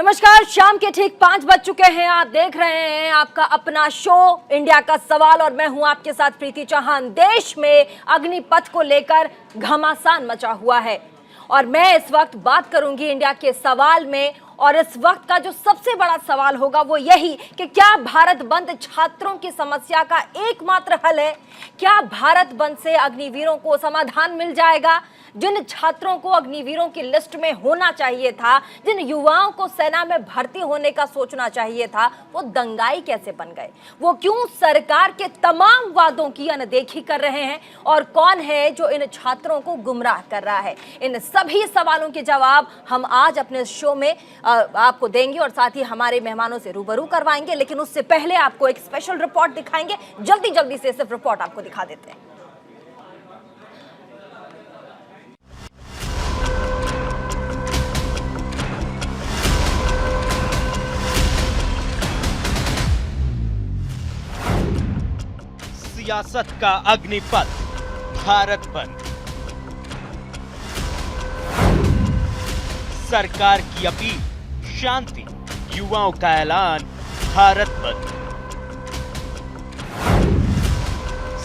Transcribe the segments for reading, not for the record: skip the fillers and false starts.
नमस्कार, शाम के ठीक 5 बज चुके हैं। आप देख रहे हैं आपका अपना शो इंडिया का सवाल और मैं हूं आपके साथ प्रीति चौहान। देश में अग्निपथ को लेकर घमासान मचा हुआ है और मैं इस वक्त बात करूंगी इंडिया के सवाल में। और इस वक्त का जो सबसे बड़ा सवाल होगा वो यही कि क्या भारत बंद छात्रों की समस्या का एकमात्र हल है? क्या भारत बंद से अग्निवीरों को समाधान मिल जाएगा? जिन छात्रों को अग्निवीरों की लिस्ट में होना चाहिए था, जिन युवाओं को सेना में भर्ती होने का सोचना चाहिए था, वो दंगाई कैसे बन गए? वो क्यों सरकार के तमाम वादों की अनदेखी कर रहे हैं? और कौन है जो इन छात्रों को गुमराह कर रहा है? इन सभी सवालों के जवाब हम आज अपने शो में आपको देंगे और साथ ही हमारे मेहमानों से रूबरू करवाएंगे। लेकिन उससे पहले आपको एक स्पेशल रिपोर्ट दिखाएंगे। जल्दी से सिर्फ रिपोर्ट आपको दिखा देते हैं। सियासत का अग्निपथ भारत बंद। सरकार की अपील शांति, युवाओं का ऐलान भारत बंद।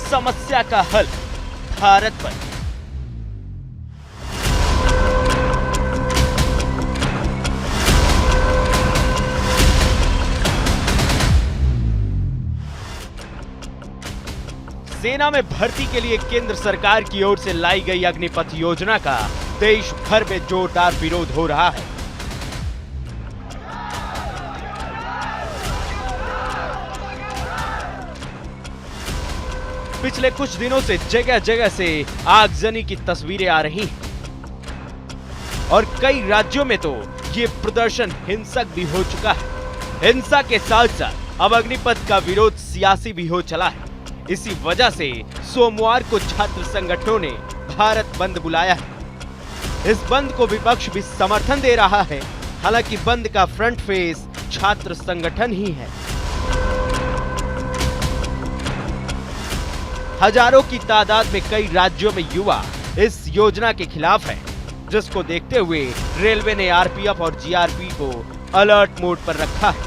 समस्या का हल भारत बंद। सेना में भर्ती के लिए केंद्र सरकार की ओर से लाई गई अग्निपथ योजना का देश भर में जोरदार विरोध हो रहा है। पिछले कुछ दिनों से जगह जगह से आगजनी की तस्वीरें आ रही हैं और कई राज्यों में तो ये प्रदर्शन हिंसक भी हो चुका है। हिंसा के साथ साथ अब अग्निपथ का विरोध सियासी भी हो चला है। इसी वजह से सोमवार को छात्र संगठनों ने भारत बंद बुलाया है। इस बंद को विपक्ष भी समर्थन दे रहा है। हालांकि बंद का फ्रंट फेस छात्र संगठन ही है। हजारों की तादाद में कई राज्यों में युवा इस योजना के खिलाफ है, जिसको देखते हुए रेलवे ने आरपीएफ और जीआरपी को अलर्ट मोड पर रखा है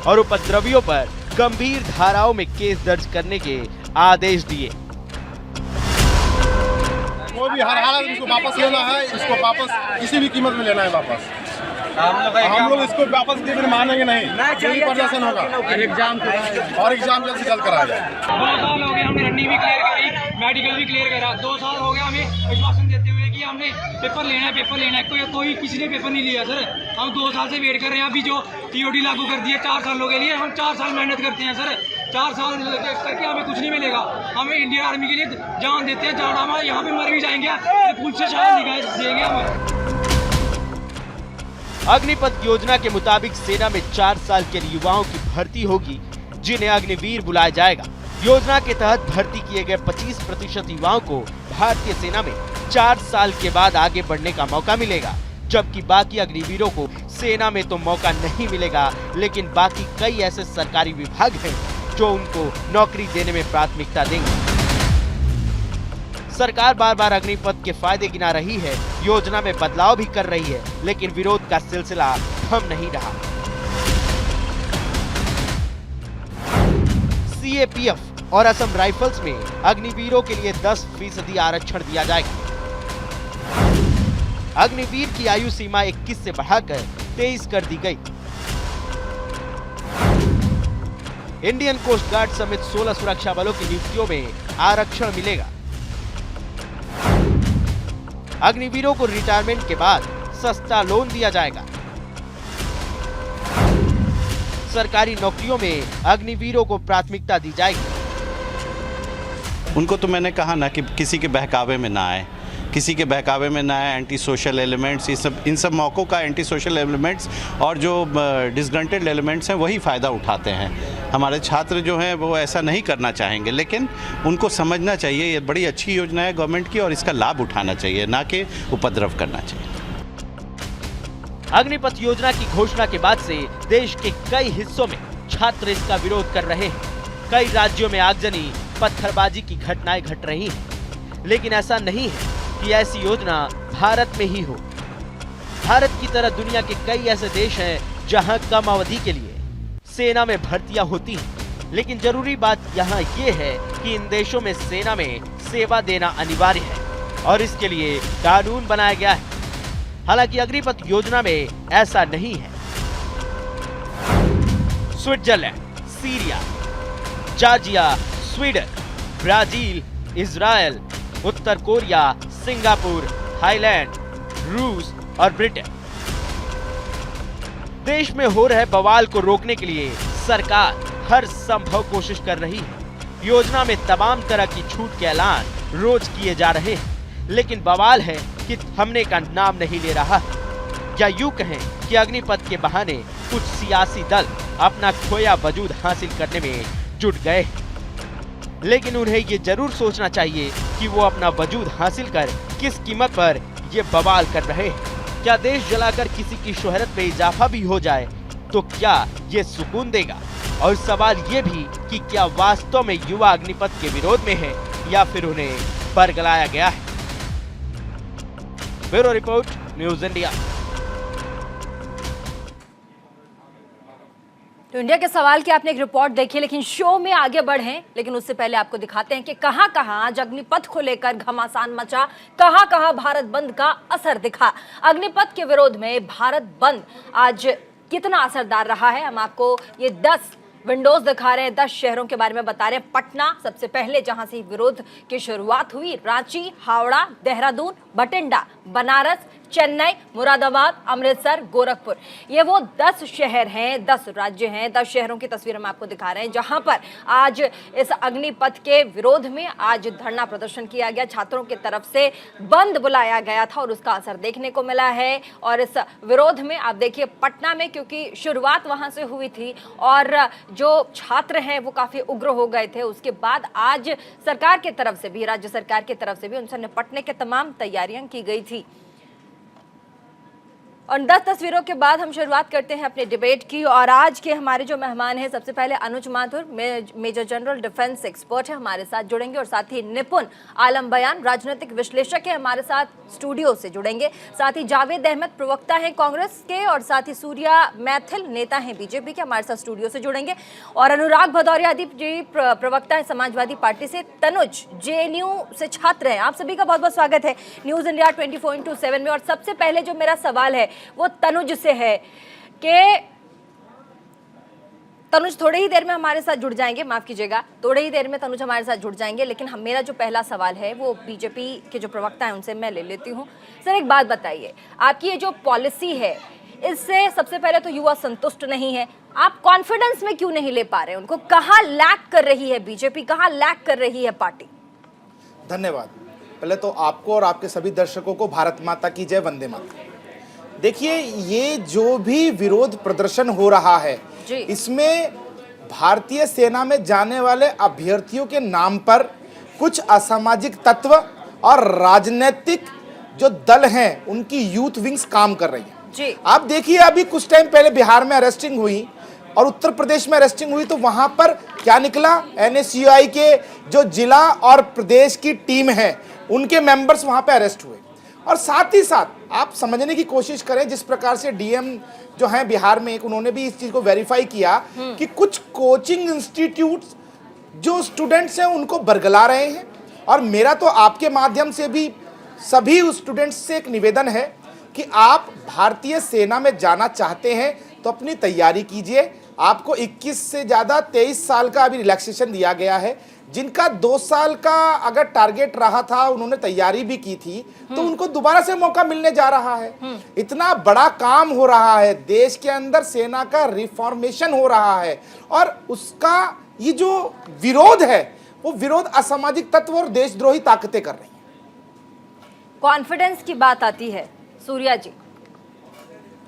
और उपद्रवियों पर गंभीर धाराओं में केस दर्ज करने के आदेश दिए। कोई भी हर हालत में इसको वापस लेना है, इसको वापस किसी भी कीमत में लेना है वापस। हम लोग इसको वापस के बिना मानेंगे नहीं। यही प्रदर्शन होगा और एग्जाम जल्द से जल्द कराया जाए। 2 साल हो गए हमने रनिंग भी क्लियर करी, मेडिकल भी क्लियर करा। 2 साल हो गया हमें आश्वासन देते हुए कि हमने पेपर लेना है। कोई किसी ने पेपर नहीं लिया सर। हम 2 साल से वेट कर रहे हैं। अभी जो टीओडी लागू कर दिया 4 सालों के लिए, हम 4 साल मेहनत करते हैं सर। 4 साल करके हमें कुछ नहीं मिलेगा। हमें इंडियन आर्मी के लिए जान देते हैं, जान हम यहाँ पे मर भी जाएंगे, पुलिस से शायद देंगे हम। अग्निपथ योजना के मुताबिक सेना में 4 साल के युवाओं की भर्ती होगी, जिन्हें अग्निवीर बुलाया जाएगा। योजना के तहत भर्ती किए गए 25% युवाओं को भारतीय सेना में 4 साल के बाद आगे बढ़ने का मौका मिलेगा, जबकि बाकी अग्निवीरों को सेना में तो मौका नहीं मिलेगा, लेकिन बाकी कई ऐसे सरकारी विभाग हैं जो उनको नौकरी देने में प्राथमिकता देंगे। सरकार बार बार अग्निपथ के फायदे गिना रही है, योजना में बदलाव भी कर रही है, लेकिन विरोध का सिलसिला थम नहीं रहा। सीएपीएफ और असम राइफल्स में अग्निवीरों के लिए 10% आरक्षण दिया जाएगा। अग्निवीर की आयु सीमा 21 से बढ़ाकर 23 कर दी गई। इंडियन कोस्ट गार्ड समेत 16 सुरक्षा बलों की नियुक्तियों में आरक्षण मिलेगा। अग्निवीरों को रिटायरमेंट के बाद सस्ता लोन दिया जाएगा। सरकारी नौकरियों में अग्निवीरों को प्राथमिकता दी जाएगी। उनको तो मैंने कहा ना कि किसी के बहकावे में ना आए, किसी के बहकावे में ना आए। एंटी सोशल एलिमेंट्स, इन सब मौक़ों का एंटी सोशल एलिमेंट्स और जो डिसग्रंटेड एलिमेंट्स हैं वही फ़ायदा उठाते हैं। हमारे छात्र जो हैं वो ऐसा नहीं करना चाहेंगे, लेकिन उनको समझना चाहिए ये बड़ी अच्छी योजना है गवर्नमेंट की और इसका लाभ उठाना चाहिए, ना कि उपद्रव करना चाहिए। अग्निपथ योजना की घोषणा के बाद से देश के कई हिस्सों में छात्र इसका विरोध कर रहे हैं। कई राज्यों में आगजनी, पत्थरबाजी की घटनाएं घट रही हैं, लेकिन ऐसा नहीं है कि ऐसी योजना भारत में ही हो। भारत की तरह दुनिया के कई ऐसे देश हैं जहां कम अवधि के लिए सेना में भर्तियां होती हैं, लेकिन जरूरी बात यहाँ ये है कि इन देशों में सेना में सेवा देना अनिवार्य है और इसके लिए कानून बनाया गया है। हालांकि अग्निपथ योजना में ऐसा नहीं है। Switzerland, Syria, Georgia, Sweden, Brazil, Israel, उत्तर कोरिया, सिंगापुर, थाईलैंड, रूस और ब्रिटेन। देश में हो रहे बवाल को रोकने के लिए सरकार हर संभव कोशिश कर रही है। योजना में तमाम तरह की छूट के ऐलान रोज किए जा रहे हैं, लेकिन बवाल है कि थमने का नाम नहीं ले रहा है। या यूं कहें कि अग्निपथ के बहाने कुछ सियासी दल अपना खोया वजूद हासिल करने में जुट गए, लेकिन उन्हें ये जरूर सोचना चाहिए कि वो अपना वजूद हासिल कर किस कीमत पर ये बवाल कर रहे हैं। क्या देश जलाकर किसी की शोहरत में इजाफा भी हो जाए तो क्या ये सुकून देगा? और सवाल ये भी कि क्या वास्तव में युवा अग्निपथ के विरोध में है या फिर उन्हें बरगलाया गया है। Bureau report, news India. तो इंडिया के सवाल की आपने एक रिपोर्ट देखी, लेकिन शो में आगे बढ़े, लेकिन उससे पहले आपको दिखाते हैं कि कहां कहां आज अग्निपथ को लेकर घमासान मचा, कहां कहां भारत बंद का असर दिखा। अग्निपथ के विरोध में भारत बंद आज कितना असरदार रहा है, हम आपको ये 10 विंडोज दिखा रहे हैं, 10 शहरों के बारे में बता रहे हैं। पटना सबसे पहले, जहां से विरोध की शुरुआत हुई, रांची, हावड़ा, देहरादून, बठिंडा, बनारस, चेन्नई, मुरादाबाद, अमृतसर, गोरखपुर, ये वो 10 शहर हैं, 10 राज्य हैं, 10 शहरों की तस्वीर हम आपको दिखा रहे हैं जहां पर आज इस अग्निपथ के विरोध में आज धरना प्रदर्शन किया गया। छात्रों की तरफ से बंद बुलाया गया था और उसका असर देखने को मिला है। और इस विरोध में आप देखिए पटना में, क्योंकि शुरुआत वहां से हुई थी और जो छात्र हैं वो काफी उग्र हो गए थे, उसके बाद आज सरकार की तरफ से भी, राज्य सरकार की तरफ से भी उनसे निपटने के तमाम तैयारियां की गई थी। और 10 तस्वीरों के बाद हम शुरुआत करते हैं अपने डिबेट की। और आज के हमारे जो मेहमान हैं, सबसे पहले Anuj Mathur, major general defence expert है, हमारे साथ जुड़ेंगे। और साथ ही निपुण आलम बयान, राजनीतिक विश्लेषक है, हमारे साथ स्टूडियो से जुड़ेंगे। साथ ही जावेद अहमद, प्रवक्ता हैं कांग्रेस के, और साथ ही सूर्या मैथिल, नेता हैं बीजेपी के, हमारे साथ स्टूडियो से जुड़ेंगे। और अनुराग भदौरिया जी, प्रवक्ता है समाजवादी पार्टी से। तनुज जेएनयू से छात्र हैं। आप सभी का बहुत बहुत स्वागत है न्यूज इंडिया 24/7 में। और सबसे पहले जो मेरा सवाल है वो तनुज से है कि तनुज थोड़ी ही देर में हमारे साथ जुड़ जाएंगे, माफ कीजिएगा, थोड़ी ही देर में तनुज हमारे साथ जुड़ जाएंगे, लेकिन मेरा जो पहला सवाल है वो बीजेपी के जो प्रवक्ता हैं उनसे मैं ले लेती हूं। सर, एक बात बताइए, आपकी ये जो पॉलिसी है इससे सबसे पहले तो युवा संतुष्ट नहीं है, आप कॉन्फिडेंस में क्यों नहीं ले पा रहे? उनको कहां लैक कर रही है बीजेपी, कहां लैक कर रही है पार्टी? धन्यवाद। पहले तो आपको और आपके सभी दर्शकों को भारत माता की जय, वंदे मातरम। देखिए, ये जो भी विरोध प्रदर्शन हो रहा है, इसमें भारतीय सेना में जाने वाले अभ्यर्थियों के नाम पर कुछ असामाजिक तत्व और राजनीतिक जो दल हैं उनकी यूथ विंग्स काम कर रही हैं। आप देखिए, अभी कुछ टाइम पहले बिहार में अरेस्टिंग हुई और उत्तर प्रदेश में अरेस्टिंग हुई, तो वहां पर क्या निकला? एनएसयूआई के जो जिला और प्रदेश की टीम है उनके मेंबर्स वहां पे अरेस्ट हुए। और साथ ही साथ आप समझने की कोशिश करें, जिस प्रकार से डीएम जो हैं बिहार में, एक उन्होंने भी इस चीज को वेरीफाई किया कि कुछ कोचिंग इंस्टीट्यूट्स जो स्टूडेंट्स हैं उनको बरगला रहे हैं। और मेरा तो आपके माध्यम से भी सभी उस स्टूडेंट्स से एक निवेदन है कि आप भारतीय सेना में जाना चाहते हैं तो अपनी तैयारी कीजिए। आपको 21 से ज़्यादा 23 साल का अभी रिलैक्सेशन दिया गया है। जिनका 2 साल का अगर टारगेट रहा था, उन्होंने तैयारी भी की थी, तो उनको दोबारा से मौका मिलने जा रहा है। इतना बड़ा काम हो रहा है, देश के अंदर सेना का रिफॉर्मेशन हो रहा है, और उसका ये जो विरोध है वो विरोध असामाजिक तत्व और देशद्रोही ताकतें कर रही हैं। कॉन्फिडेंस की बात आती है सूर्या जी,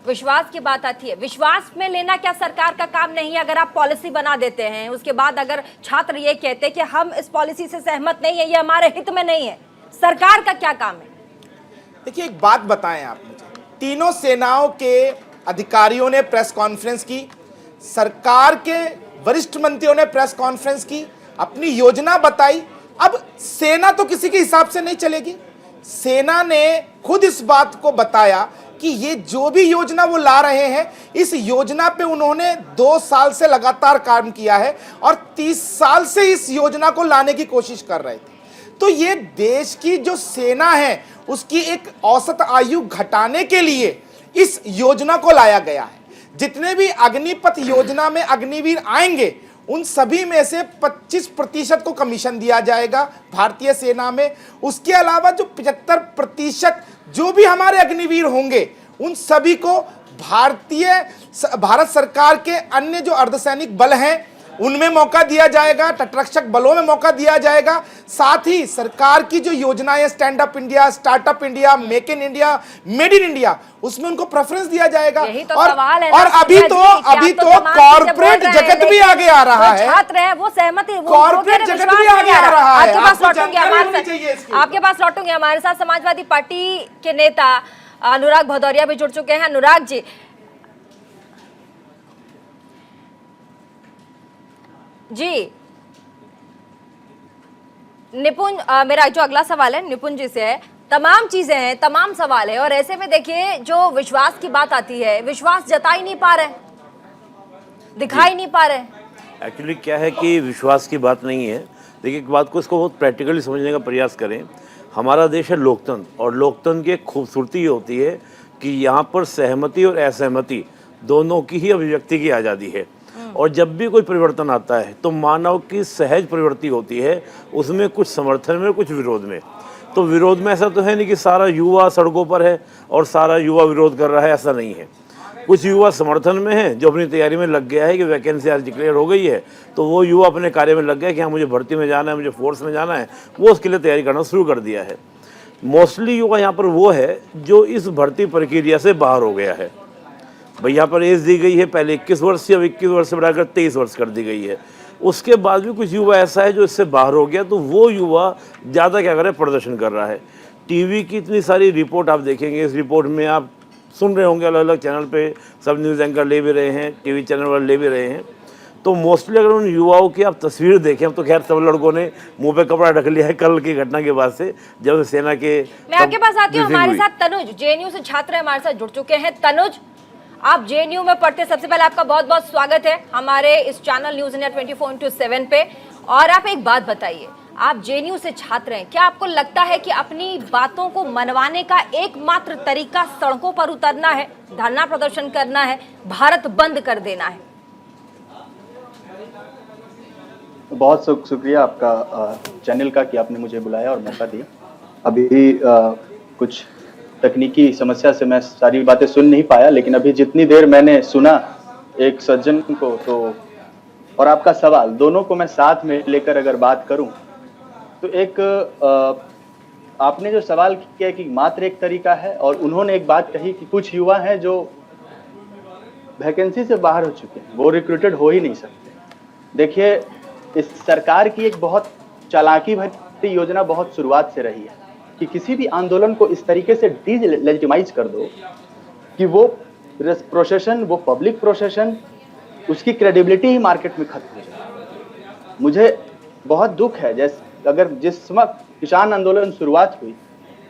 विश्वास की बात आती है, विश्वास में लेना क्या सरकार का काम नहीं है? अगर आप पॉलिसी बना देते हैं, उसके बाद अगर छात्र ये कहते हैं कि हम इस पॉलिसी से सहमत नहीं है, ये हमारे हित में नहीं है, सरकार का क्या काम है? देखिए, एक बात बताएं आप मुझे, तीनों सेनाओं के अधिकारियों ने प्रेस कॉन्फ्रेंस की, सरकार के वरिष्ठ मंत्रियों ने प्रेस कॉन्फ्रेंस की, अपनी योजना बताई। अब सेना तो किसी के हिसाब से नहीं चलेगी। सेना ने खुद इस बात को बताया कि ये जो भी योजना वो ला रहे हैं, इस योजना पे उन्होंने 2 साल से लगातार काम किया है और 30 साल से इस योजना को लाने की कोशिश कर रहे थे। तो ये देश की जो सेना है उसकी एक औसत आयु घटाने के लिए इस योजना को लाया गया है। जितने भी अग्निपथ योजना में अग्निवीर आएंगे उन सभी में से 25% को कमीशन दिया जाएगा भारतीय सेना में। उसके अलावा जो 75% जो भी हमारे अग्निवीर होंगे उन सभी को भारत सरकार के अन्य जो अर्धसैनिक बल हैं उनमें मौका दिया जाएगा, तटरक्षक बलों में मौका दिया जाएगा। साथ ही सरकार की जो योजनाएं stand up India, startup India, make in India, made in India, उसमें उनको प्रेफरेंस दिया जाएगा। तो और अभी तो कॉर्पोरेट जगत भी आगे आ रहा है। छात्र है वो सहमति, कॉर्पोरेट जगत भी आगे आ रहा है। आपके पास लौटूंगे। हमारे साथ समाजवादी पार्टी के नेता अनुराग भदौरिया भी जुड़ चुके हैं। अनुराग जी, निपुण, मेरा जो अगला सवाल है निपुण जी से है। तमाम चीजें हैं, तमाम सवाल है और ऐसे में देखिए जो विश्वास की बात आती है, विश्वास जता ही नहीं पा रहे, दिखाई नहीं पा रहे। एक्चुअली क्या है कि विश्वास की बात नहीं है। देखिए एक बात को इसको बहुत प्रैक्टिकली समझने का प्रयास करें। हमारा देश है लोकतंत्र और लोकतंत्र की एक खूबसूरती ये होती है कि यहाँ पर सहमति और असहमति दोनों की ही अभिव्यक्ति की आज़ादी है। और जब भी कोई परिवर्तन आता है तो मानव की सहज प्रवृत्ति होती है, उसमें कुछ समर्थन में कुछ विरोध में। तो विरोध में ऐसा तो है नहीं कि सारा युवा सड़कों पर है और सारा युवा विरोध कर रहा है, ऐसा नहीं है। कुछ युवा समर्थन में है जो अपनी तैयारी में लग गया है कि वैकेंसी आज डिक्लेयर हो गई है तो वो युवा अपने कार्य में लग गया कि हाँ मुझे भर्ती में जाना है, मुझे फोर्स में जाना है, वो उसके लिए तैयारी करना शुरू कर दिया है। मोस्टली युवा यहाँ पर वो है जो इस भर्ती प्रक्रिया से बाहर हो गया है। भाई यहाँ पर एज दी गई है, पहले 21 वर्ष से, अब 21 वर्ष से बढ़ाकर 23 वर्ष कर दी गई है। उसके बाद भी कुछ युवा ऐसा है जो इससे बाहर हो गया, तो वो युवा ज़्यादा क्या कर रहा है, प्रदर्शन कर रहा है। टीवी की इतनी सारी रिपोर्ट आप देखेंगे, इस रिपोर्ट में आप सुन रहे होंगे अलग अलग चैनल पे सब न्यूज़ एंकर ले भी रहे हैं, टीवी चैनल वाले ले भी रहे हैं। तो मोस्टली अगर उन युवाओं की आप तस्वीर देखें, अब तो खैर सब लड़कों ने मुंह पे कपड़ा ढक लिया है कल की घटना के बाद से, जब सेना के। मैं आपके पास आती हूँ, हमारे साथ तनुज जेएनयू से छात्र हमारे साथ जुड़ चुके हैं। तनुज, आप जेएनयू में पढ़ते, सबसे पहले आपका बहुत बहुत स्वागत है हमारे इस चैनल न्यूज इंडिया 24/7 पे। और आप एक बात बताइए, आप जेएनयू से छात्र हैं, क्या आपको लगता है कि अपनी बातों को मनवाने का एकमात्र तरीका सड़कों पर उतरना है, धरना प्रदर्शन करना है, भारत बंद कर देना है? बहुत शुक्रिया आपका चैनल का कि आपने मुझे बुलाया और मौका दिया। अभी कुछ तकनीकी समस्या से मैं सारी बातें सुन नहीं पाया, लेकिन अभी जितनी देर मैंने सुना एक सज्जन को तो और आपका सवाल, दोनों को मैं साथ में लेकर अगर बात करूं तो एक आपने जो सवाल किया कि मात्र एक तरीका है, और उन्होंने एक बात कही कि कुछ युवा हैं जो वैकेंसी से बाहर हो चुके हैं, वो रिक्रूटेड हो ही नहीं सकते। देखिए, इस सरकार की एक बहुत चालाकी भरी योजना बहुत शुरुआत से रही है कि किसी भी आंदोलन को इस तरीके से डिलेजिटिमाइज कर दो कि वो प्रोसेशन, वो पब्लिक प्रोसेशन, उसकी क्रेडिबिलिटी ही मार्केट में खत्म हो जाए। मुझे बहुत दुख है, जैसे अगर जिस वक्त किसान आंदोलन शुरुआत हुई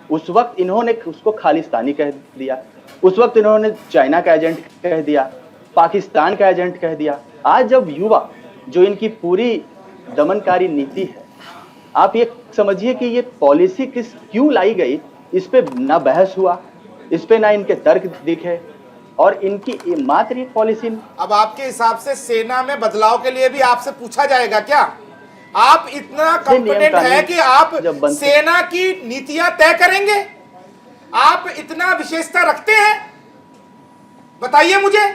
उस वक्त इन्होंने उसको खालिस्तानी कह दिया, उस वक्त इन्होंने चाइना का एजेंट कह दिया, पाकिस्तान का एजेंट कह दिया। आज जब युवा, जो इनकी पूरी दमनकारी नीति है, आप ये समझिए कि ये पॉलिसी क्यों लाई गई, इस पे ना बहस हुआ, इस पे ना इनके तर्क दिखे, और इनकी मात्र एक पॉलिसी। अब आपके हिसाब से सेना में बदलाव के लिए भी आपसे पूछा जाएगा क्या? आप इतना कॉम्पिटेंट है कि आप सेना की नीतियां तय करेंगे? आप इतना विशेषता रखते हैं? बताइए मुझे।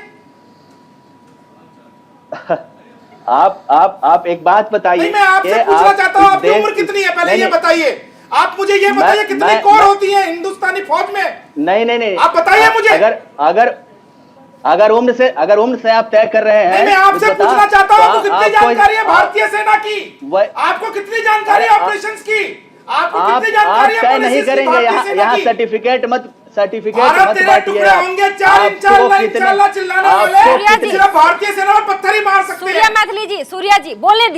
आप एक बात बताइए। मैं आपसे पूछना चाहता हूं, आपकी उम्र कितनी है पहले ये बताइए। आप मुझे ये बताइए कितनी कोर होती है हिंदुस्तानी फौज में? नहीं, आप बताइए मुझे। अगर उम्र से आप तय कर रहे हैं, मैं आपसे पूछना चाहता हूं, आपको कितनी जानकारी है भारतीय सेना की? आपको कितनी जानकारी है ऑपरेशंस की? आपको कितनी जानकारी है? तय नहीं करेंगे यहाँ सर्टिफिकेट भारत मत तेरे बांटिए। टुकड़े होंगे, चार इंशाल्लाह इंशाल्लाह चिल्लाने वाले सूर्या जी। सिर्फ भारतीय सेना में पत्थर ही मार सकते सूर्या हैं। मैथिली जी, सूर्या जी बोलने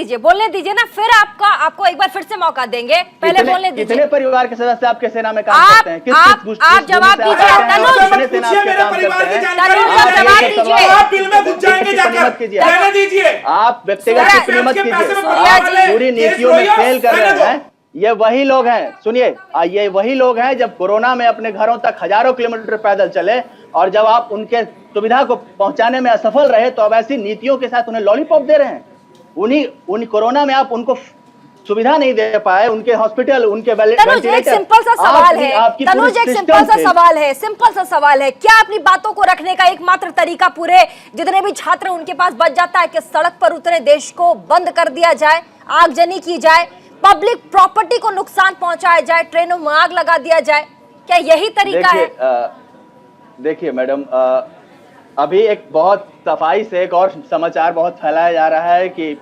दीजिए ना, फिर आपको एक बार फिर से मौका देंगे, पहले बोलने कितने दीजिए। परिवार के सदस्य आपके सेना में काम आप- करते हैं? आप जवाब दीजिए, पूछिए मेरे परिवार की जानकारी तनुज, लीजिए। जवाब दीजिए। आप बिल में घुस जाएंगे जाकर, रहने दीजिए। आप व्यक्तिगत सूर्या टिप्पणी मत के पैसे में कीजिए। बढ़ावा आप वाले पूरी देश नीतियों में द्रोहियों, फेल कर रहने रहे दो। हैं। ये वही लोग हैं, सुनिए, ये वही लोग हैं जब कोरोना में अपने घरों तक हजारों किलोमीटर पैदल चले, और जब आप उनके सुविधा को पहुंचाने में असफल रहे तो अब ऐसी नीतियों के साथ उन्हें लॉलीपॉप दे रहे हैं। उन कोरोना में आप उनको सुविधा नहीं दे पाए, उनके हॉस्पिटल, उनके तनुज, एक सिंपल सा सवाल है, तनुज एक सिंपल सा सवाल है, क्या अपनी बातों को रखने का एकमात्र तरीका पूरे जितने भी छात्र उनके पास बच जाता है कि सड़क पर उतरे, देश को बंद कर दिया जाए, आगजनी की जाए, पब्लिक प्रॉपर्टी को नुकसान पहुंचाया जाए, ट्रेनों में आग लगा दिया जाए, क्या यही तरीका है? देखिए मैडम, अभी एक बहुत सफाई से एक और समाचार बहुत फैलाया जा रहा है कि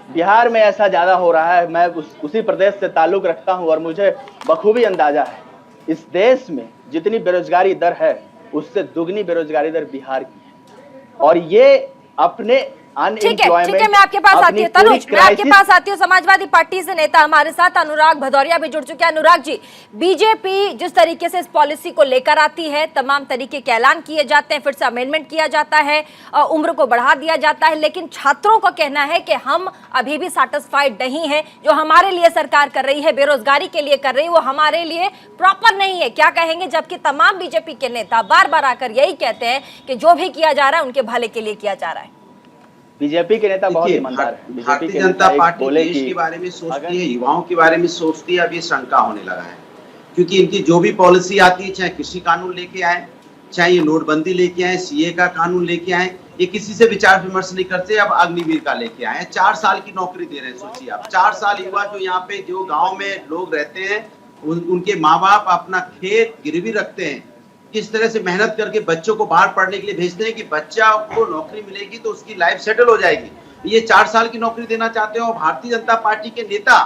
बिहार में ऐसा ज्यादा हो रहा है। मैं उसी प्रदेश से ताल्लुक रखता हूं और मुझे बखूबी अंदाजा है, इस देश में जितनी बेरोजगारी दर है उससे दुगनी बेरोजगारी दर बिहार की है। और ये अपने ठीक है, मैं आपके पास आती हूँ तनुज, मैं आपके पास आती हूँ। समाजवादी पार्टी से नेता हमारे साथ अनुराग भदौरिया भी जुड़ चुके हैं। अनुराग जी, बीजेपी जिस तरीके से इस पॉलिसी को लेकर आती है, तमाम तरीके के ऐलान किए जाते हैं, फिर से अमेंडमेंट किया जाता है, उम्र को बढ़ा दिया जाता है, लेकिन छात्रों का कहना है कि हम अभी भी सेटिस्फाइड नहीं है। जो हमारे लिए सरकार कर रही है, बेरोजगारी के लिए कर रही है, वो हमारे लिए प्रॉपर नहीं है। क्या कहेंगे, जबकि तमाम बीजेपी के नेता बार बार आकर यही कहते हैं कि जो भी किया जा रहा है उनके भले के लिए किया जा रहा है। बीजेपी के नेता बहुत ईमानदार है। भारतीय जनता पार्टी देश के बारे में सोचती है, युवाओं के बारे में सोचती है, अब ये शंका होने लगा है, क्योंकि इनकी जो भी पॉलिसी आती है, चाहे कृषि कानून लेके आए, चाहे ये नोटबंदी लेके आए, सीए का कानून लेके आए, ये किसी से विचार विमर्श नहीं करते। अब अग्निवीर का लेके आए, 4 साल की नौकरी दे रहे हैं। सोचिए आप, 4 साल युवा जो यहाँ पे जो गाँव में लोग रहते हैं, उनके माँ बाप अपना खेत गिरवी रखते हैं, किस तरह से मेहनत करके बच्चों को बाहर पढ़ने के लिए भेजते हैं कि बच्चा को नौकरी मिलेगी तो उसकी लाइफ सेटल हो जाएगी। ये 4 साल की नौकरी देना चाहते हैं। और भारतीय जनता पार्टी के नेता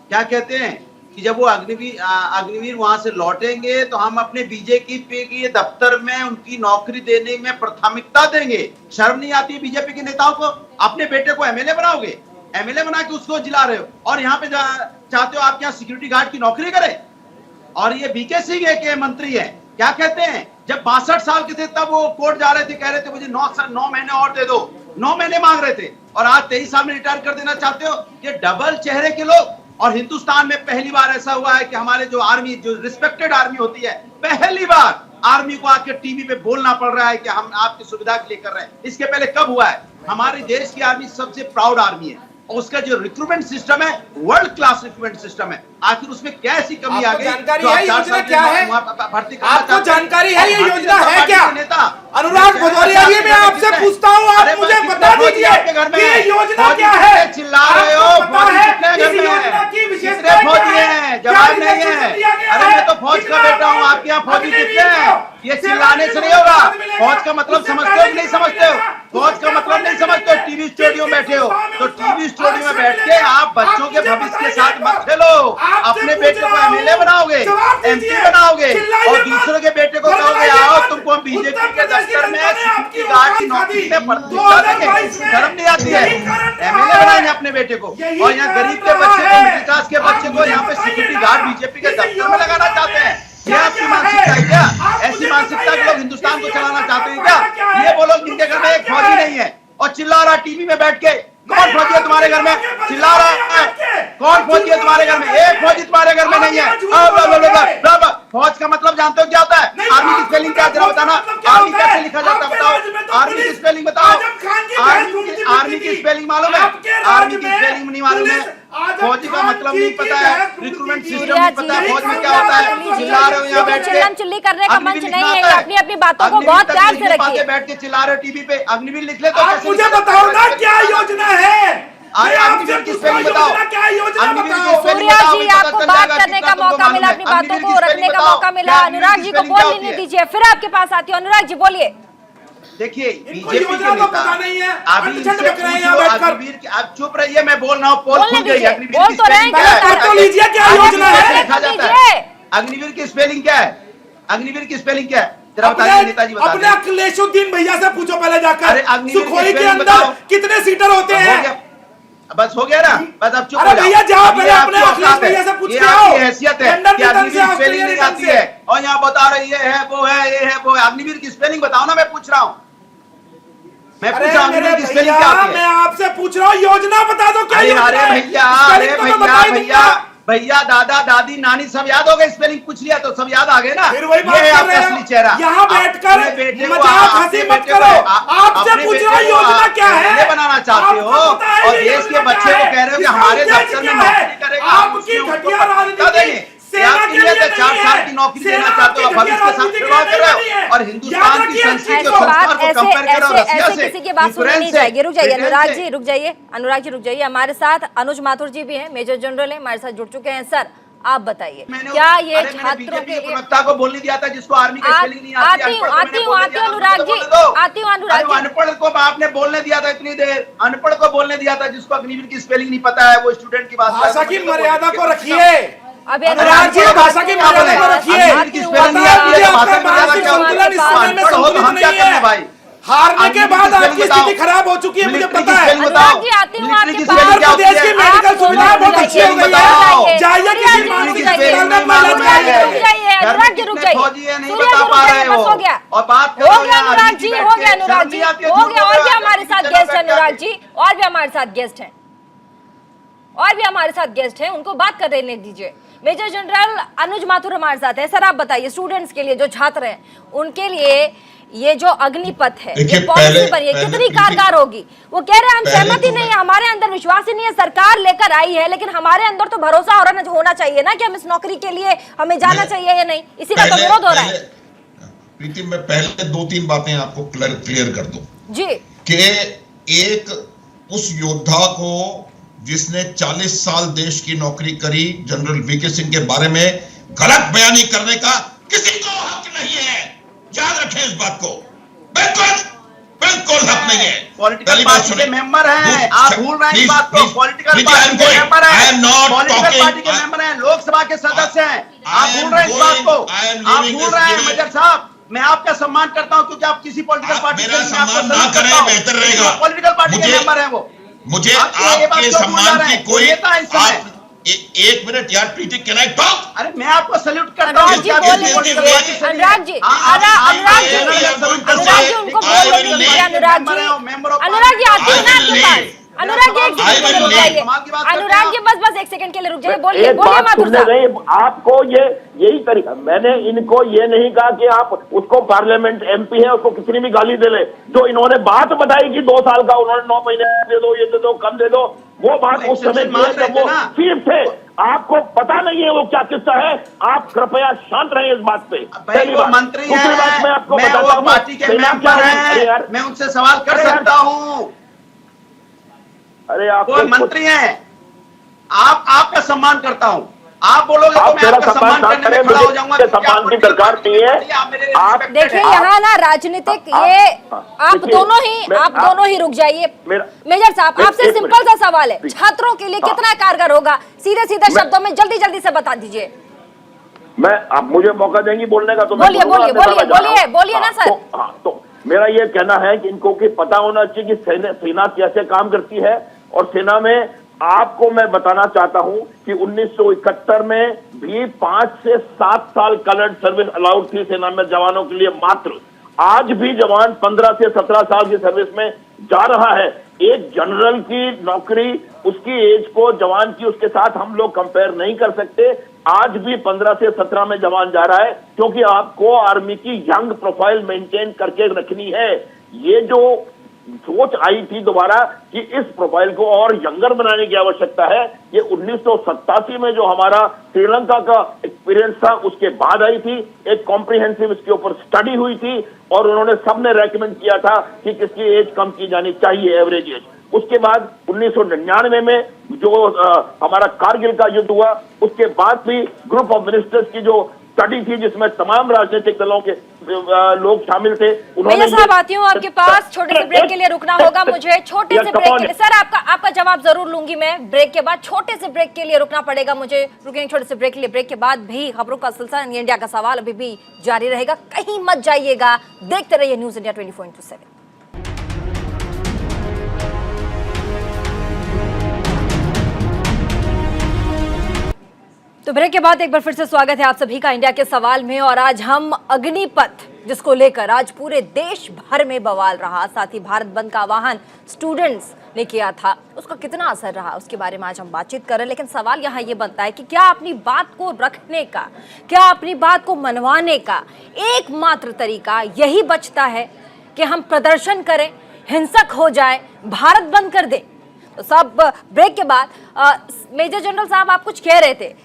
क्या कहते हैं कि जब वो अग्निवीर वहां से लौटेंगे तो हम अपने बीजेपी के दफ्तर में उनकी नौकरी देने में प्राथमिकता देंगे। शर्म नहीं आती है बीजेपी के नेताओं को? अपने बेटे को एमएलए बनाओगे, एमएलए बना के उसको जिला रहे हो, और यहाँ पे चाहते हो आप यहाँ सिक्योरिटी गार्ड की नौकरी करें। और ये बीके सिंह के मंत्री है, क्या कहते हैं, जब 62 साल के थे तब वो कोर्ट जा रहे थे, कह रहे थे मुझे 9 महीने और दे दो, 9 महीने मांग रहे थे, और आज 23 साल में रिटायर कर देना चाहते हो। ये डबल चेहरे के लोग। और हिंदुस्तान में पहली बार ऐसा हुआ है कि हमारे जो आर्मी, जो रिस्पेक्टेड आर्मी होती है, पहली बार आर्मी को आके टीवी पे बोलना पड़ रहा है कि हम आपकी सुविधा के लिए कर रहे हैं। इसके पहले कब हुआ है? हमारे देश की आर्मी सबसे प्राउड आर्मी है, और उसका जो रिक्रूटमेंट सिस्टम है वर्ल्ड क्लास रिक्रूटमेंट सिस्टम है। आखिर उसमें क्या ऐसी कमी आ गई? जानकारी है योजना क्या है? आपको जानकारी है ये योजना है क्या? अनुराग भदौरिया जी, मैं आपसे पूछता हूँ, आप मुझे बता दीजिए कि ये योजना क्या है? चिल्ला रहे हो, कितने फौजी हैं? जवाब नहीं है। अरे मैं तो फौज का बेटा हूँ, आपके यहाँ फौजी कितने हैं? ये चिल्लाने से नहीं होगा। फौज का मतलब समझते हो कि नहीं समझते हो? फौज का मतलब नहीं समझते हो? टीवी स्टूडियो में बैठे हो तो टीवी स्टूडियो में बैठ के आप बच्चों के भविष्य के साथ मत खेलो। अपने बेटे को एमएलए बनाओगे, एमपी बनाओगे, और दूसरों के बेटे को कहोगे आओ तुमको बीजेपी के दफ्तर में सिक्योरिटी गार्ड की नौकरी में प्रतिष्ठा देंगे। शर्म नहीं आती है? एमएलए बनाएंगे अपने बेटे को, और यहाँ गरीब के बच्चे को, मिडिल क्लास के बच्चे को यहाँ पे सिक्योरिटी गार्ड बीजेपी के दफ्तर में लगाना चाहते हैं। ये आपकी मानसिकता है क्या? ऐसी मानसिकता के लोग हिंदुस्तान को चलाना चाहते हैं क्या? ये वो लोग जिनके घर में एक फौजी नहीं है और चिल्ला रहा टीवी में बैठ के, कौन फौजी है तुम्हारे घर में? चिल्ला रहा है, कौन फौजी है तुम्हारे घर में? एक फौजी तुम्हारे घर में नहीं है। फौज का मतलब जानते हो क्या होता है? आर्मी की स्पेलिंग क्या, जरा बताना। आर्मी कैसे लिखा जाता है बताओ? आर्मी की स्पेलिंग बताओ। आर्मी की स्पेलिंग मालूम है? आर्मी की स्पेलिंग नहीं मालूम है? फौजी का मतलब नहीं पता है, रिक्रूटमेंट सिस्टम नहीं पता है, फौज में क्या होता है? चिल्ला रहे हो यहाँ बैठ के, चिल्ली करने का मंच नहीं है, अपनी अपनी बातों को बहुत प्यार से रखिए। बैठ के चिल्ला रहे हो टीवी पे, अग्निवीर लिख ले तो आप मुझे बताओ ना क्या योजना है? अग्निवीर की स्पेलिंग बताओ। सूर्या जी, आपको बात करने का मौका मिला, अपनी बातों को रखने का मौका मिला। अनुराग जी को बोल लेने दीजिए, फिर आपके पास आती हूँ। अनुराग जी बोलिए। देखिए बीजेपी के नेता अभी इनसे पूछो अग्निवीर की, आप चुप रहिए, मैं बोल रहा हूँ। पोल खुल गई, अग्निवीर की स्पेलिंग क्या है? क्या योजना है? लिखा जाता है। अग्निवीर की स्पेलिंग क्या है? अग्निवीर की स्पेलिंग क्या है? जरा बताइए नेताजी, बता अपने अखिलेशुद्दीन भैया से पूछो पहले जाकर। अरे अग्निवीर सुखोई के स्पेलिंग अंदर बताओ। कितने सीटर होते हैं? बस हो गया ना, बस अब चुप हो अरे जाओ। भैया जाओ अब पहले ये अपने आपकी अखिलेश औकात है, भैया से पूछ ये के आओ। आपकी हैसियत है लंदन कि के अग्निवीर तरफ से, स्पेलिंग नहीं ऑस्ट्रेलिया आती के है तरफ और यहाँ बता रहे ये है वो है ये है वो है। अग्निवीर की स्पेलिंग बताओ ना, मैं पूछ रहा हूँ, मैं पूछ रहा हूँ अग्निवीर की स्पेलिंग क्या आती मैं है? आपसे पूछ रहा हूँ, योजना बता दो क्या अरे योजना अरे है? भैया, स्पेलिंग अरे तो मैं भैया बता ही भैया दूंगा। भैया, दादा दादी नानी सब याद हो गए? स्पेलिंग पूछ लिया तो सब याद आ गए ना। फिर वही बात ये है कर आपका रहे हो। असली चेहरा। यहाँ बैठकर अपने बेटे को- मजाक अपने हंसी मत बेटे करो। को- आपसे अपने पूछ बेटे रहा हूँ को योजना क्या है? MLA बनाना चाहते हो आपको पता है और ये देश योजना के बच्चे क्या को है? कह रहे हो कि इसका हमारे उद्देश्य दफ्तर में क्या नौकरी है? करेगा। आपकी घटिया राजनीति सेना के लिए या 4 नहीं साल है। की नौकरी सेना देना चाहते हो, आपकी भविष्य के घटिया साथ राजनीति के खिलवाड़ लिए कर रहे नहीं है। हो और याद हिंदुस्तान की रखिए, संस्कृति ऐसे और संस्कार बात को कंपेयर कर रहे हो रसिया ऐसे से, किसी की बात सुननी यूक्रेन नहीं से, जाएगी। रुक जाइए ब्रिटेन अनुराग से। जी, रुक जाइए अनुराग जी, रुक जाइए। हमारे साथ अनुज माथुर जी भी हैं, मेजर जनरल हैं, हमारे साथ जुड़ चुके हैं। सर आप बताइए, क्या ये छात्रों के लिए प्रवक्ता को बोलने दिया था जिसको आर्मी का स्पेलिंग नहीं आती? आती हूँ अनुराग जी, आती हूँ अनुराग जी। अनपढ़ को आपने बोलने दिया था इतनी देर, अनपढ़ को बोलने दिया था जिसको अग्निवीर की स्पेलिंग नहीं पता है, वो स्टूडेंट की बात कर रहा है। भाषा की मर्यादा को रखिए। अभी अनुराग जी भाषा की मर्यादा को रखिए। अग्निवीर की स्पेलिंग नहीं आती है तो भाषा की मर्यादा क्या होती है? संतुलन इस समय में अनपढ़ हो तो हम संतुलित क्या नहीं करें है। भाई? हारने के बाद स्पेलिंग आपकी बताओ। स्थिति खराब हो चुकी है, मुझे मिलिट्री की पता है। स्पेलिंग अनुराग जी आती हूँ मिलिट्री आपके की पास। स्पेलिंग क्या उत्तर प्रदेश होती की है? मेडिकल सुविधाएं बहुत अच्छी हो गई है। जाइए किसी रुक मानसिक जाइए, अस्पताल में अपना इलाज अनुराग जी कराइए। रुक जाइए, अनुराग जी रुक जाइए। फौजी है, नहीं सूर्य बता जी, पा रुक रहे जाइए, हो बस हो गया। और बात हो गया अनुराग जी, हो गया अनुराग जी, हो गया। और भी हमारे साथ गेस्ट हैं अनुराग जी, और भी हमारे साथ गेस्ट हैं, और भी हमारे साथ गेस्ट हैं, उनको बात कर लेने दीजिए। मेजर जनरल अनुज माथुर हमारे साथ है। सर आप बताइए, स्टूडेंट्स के लिए, जो छात्र हैं उनके लिए ये जो अग्निपथ है, ये पॉलिसी बनी है, कितनी कारगर होगी? वो कह रहे हैं हम सहमति नहीं है, हमारे अंदर विश्वास ही नहीं है। सरकार लेकर आई है, लेकिन हमारे अंदर तो भरोसा होना चाहिए ना कि हम इस नौकरी के लिए हमें जाना चाहिए या नहीं। इसी का तो विरोध हो रहा है। प्रीति, मैं पहले 2-3 बातें आपको क्लियर कर दूं जी कि एक उस योद्धा को जिसने 40 साल देश की नौकरी करी, जनरल वीके सिंह के बारे में गलत बयानी करने का किसी को हक नहीं है। याद रखें इस बात को, बिल्कुल बिल्कुल हक नहीं है। पॉलिटिकल पार्टी के मेंबर हैं, आप भूल रहे हैं इस बात को। पॉलिटिकल पार्टी के मेंबर हैं, पॉलिटिकल पार्टी के मेंबर हैं, लोकसभा के सदस्य हैं, आप भूल रहे हैं इस बात को। आप भूल रहे हैं मेजर साहब। मैं आपका सम्मान करता हूं क्योंकि आप किसी पॉलिटिकल पार्टी मेरा सम्मान ना करें बेहतर रहेगा। पॉलिटिकल पार्टी के मेंबर हैं वो। मुझे आपके सम्मान की कोई एक मिनट यार प्रीति, कैन आई टॉक? अरे मैं आपको सैल्यूट करता हूं। अनुराग जी बोलिए, अनुराग जी, अनुराग जी, अनुराग जी उनको बोल दीजिए। अनुराग जी आती है ना आपके पास? अनुराग जी एक सेकंड के लिए रुक जाइए। अनुराग जी बस एक सेकंड के लिए रुक जाइए। बोलिए बोलिए माथुर साहब। आपको यही तरीका, मैंने इनको ये नहीं कहा कि आप उसको पार्लियामेंट एमपी है उसको कितनी भी गाली दे ले। जो इन्होंने बात बताई कि 2 साल का उन्होंने 9 महीने दे दो, ये दे दो, कम दे दो, वो बात उस समय की है जब वो चीफ थे। आपको पता नहीं है वो क्या किस्सा है। आप कृपया शांत रहें इस बात पे। पहली बात, मंत्री हैं, दूसरी बात मैं आपको मैं बताता वो हूं, पार्टी के मेंबर हैं, मैं उनसे सवाल कर सकता हूं। अरे आप कोई मंत्री हैं, आपका सम्मान करता हूं। आप बोलोगे तो मैं आपका सम्मान करने में खड़ा हो जाऊंगा। सम्मान की दरकार नहीं है। आप देखिए यहाँ ना राजनीतिक ये आप दोनों ही रुक जाइए। मेजर साहब आपसे सिंपल सा सवाल है, छात्रों के लिए कितना कारगर होगा? सीधे सीधे शब्दों में जल्दी से बता दीजिए। आप मुझे मौका देंगी बोलने का तो बोलिए ना सर। तो मेरा ये कहना है कि इनको कि पता होना चाहिए कि सेना कैसे काम करती है। और सेना में आपको मैं बताना चाहता हूं कि 1971 में भी 5 से 7 साल कलर्ड सर्विस अलाउड थी सेना में जवानों के लिए मात्र। आज भी जवान 15 से 17 साल की सर्विस में जा रहा है। एक जनरल की नौकरी, उसकी एज को जवान की उसके साथ हम लोग कंपेयर नहीं कर सकते। आज भी 15 से 17 में जवान जा रहा है क्योंकि आपको आर्मी की यंग प्रोफाइल मेंटेन करके रखनी है। ये जो सोच आई थी दोबारा कि इस प्रोफाइल को और यंगर बनाने की आवश्यकता है, ये 1987 में जो हमारा श्रीलंका का एक्सपीरियंस था उसके बाद आई थी। एक कॉम्प्रिहेंसिव इसके ऊपर स्टडी हुई थी और उन्होंने सबने रेकमेंड किया था कि किसकी एज कम की जानी चाहिए, एवरेज एज। उसके बाद 1999 में जो हमारा कारगिल का युद्ध हुआ, उसके बाद भी ग्रुप ऑफ मिनिस्टर्स की जो स्टडी थी जिसमें तमाम राजनीतिक दलों के लोग शामिल थे। भैया साहब आती हूँ आपके पास, छोटे से ब्रेक के लिए रुकना होगा मुझे, छोटे से ब्रेक के लिए। सर आपका जवाब जरूर लूंगी मैं ब्रेक के बाद, छोटे से ब्रेक के लिए रुकना पड़ेगा मुझे। रुकेंगे छोटे से ब्रेक के लिए, ब्रेक के बाद भी खबरों का सिलसिला इंडिया का सवाल अभी भी जारी रहेगा, कहीं मत जाइएगा, देखते रहिए न्यूज़ इंडिया 24/7। तो ब्रेक के बाद एक बार फिर से स्वागत है आप सभी का इंडिया के सवाल में। और आज हम अग्निपथ जिसको लेकर आज पूरे देश भर में बवाल रहा, साथ ही भारत बंद का आह्वान स्टूडेंट्स ने किया था, उसका कितना असर रहा उसके बारे में आज हम बातचीत कर रहे हैं। लेकिन सवाल यहाँ ये बनता है कि क्या अपनी बात को रखने का, क्या अपनी बात को मनवाने का एकमात्र तरीका यही बचता है कि हम प्रदर्शन करें, हिंसक हो जाए, भारत बंद कर दें? तो सब ब्रेक के बाद मेजर जनरल साहब आप कुछ कह रहे थे,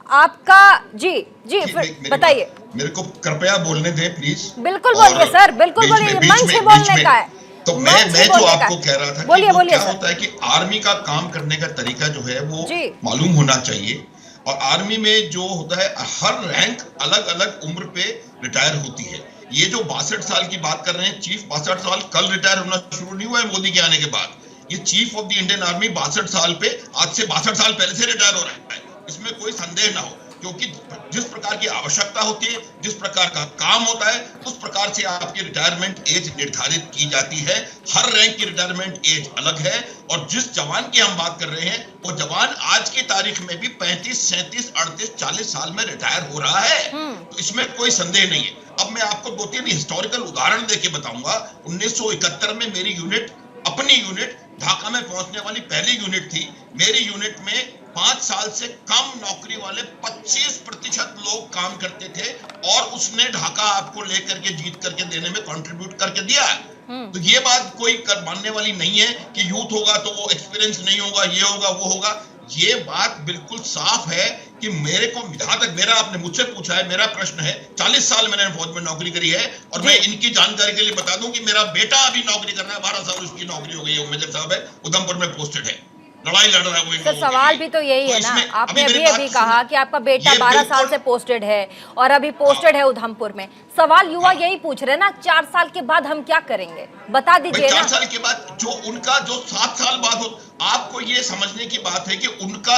आपका जी फिर बताइए। मेरे को कृपया बोलने दे प्लीज। बिल्कुल बोलिए सर, बिल्कुल बोलिए, मंच से बोलने का है। तो मैं जो आपको कह रहा था बोलिए कि बोलिए क्या होता है कि आर्मी का काम करने का तरीका जो है वो मालूम होना चाहिए। और आर्मी में जो होता है हर रैंक अलग अलग उम्र पे रिटायर होती है। ये जो 62 साल की बात कर रहे हैं, चीफ 62 साल कल रिटायर होना शुरू नहीं हुआ है मोदी के आने के बाद। ये chief of the Indian army 62 साल पे, आज से 62 साल पहले से रिटायर हो रहा है, इसमें कोई संदेह ना हो। क्योंकि जिस प्रकार की आवश्यकता होती है, जिस प्रकार का काम होता है, उस प्रकार से आपकी रिटायरमेंट एज निर्धारित की जाती है। हर रैंक की रिटायरमेंट एज अलग है। और जिस जवान की हम बात कर रहे हैं, वो जवान आज की तारीख में भी 35, 37, 38, 40 साल में रिटायर हो रहा है। तो इसमें कोई संदेह नहीं है। अब मैं आपको 2-3 हिस्टोरिकल उदाहरण देके बताऊंगा। 1971 में मेरी यूनिट, अपनी यूनिट ढाका में पहुंचने वाली पहली यूनिट थी। मेरी यूनिट में 5 साल से कम नौकरी वाले 25% लोग काम करते थे, और उसने ढाका आपको लेकर के जीत करके देने में कंट्रीब्यूट करके दिया है। तो ये बात कोई मानने वाली नहीं है कि यूथ होगा तो वो एक्सपीरियंस नहीं होगा, ये होगा वो होगा। ये बात बिल्कुल साफ है कि मेरे को, जहां तक मेरा, आपने मुझसे पूछा है, मेरा प्रश्न है, 40 साल मैंने फौज में नौकरी करी है। और मैं इनकी जानकारी के लिए बता दूं कि मेरा बेटा अभी नौकरी कर रहा है, 12 साल उसकी नौकरी हो गई है, वो मेजर साहब है, उधमपुर में पोस्टेड है, लड़ाई लड़ रहा है वो। सर सवाल भी तो यही है ना, आपने अभी कहा कि आपका बेटा 12 साल से पोस्टेड है और अभी पोस्टेड है उधमपुर में। सवाल युवा यही पूछ रहे हैं ना, 4 साल के बाद हम क्या करेंगे, बता दीजिए ना। 4 साल के बाद जो उनका, जो 7 साल बाद हो, आपको ये समझने की बात है कि उनका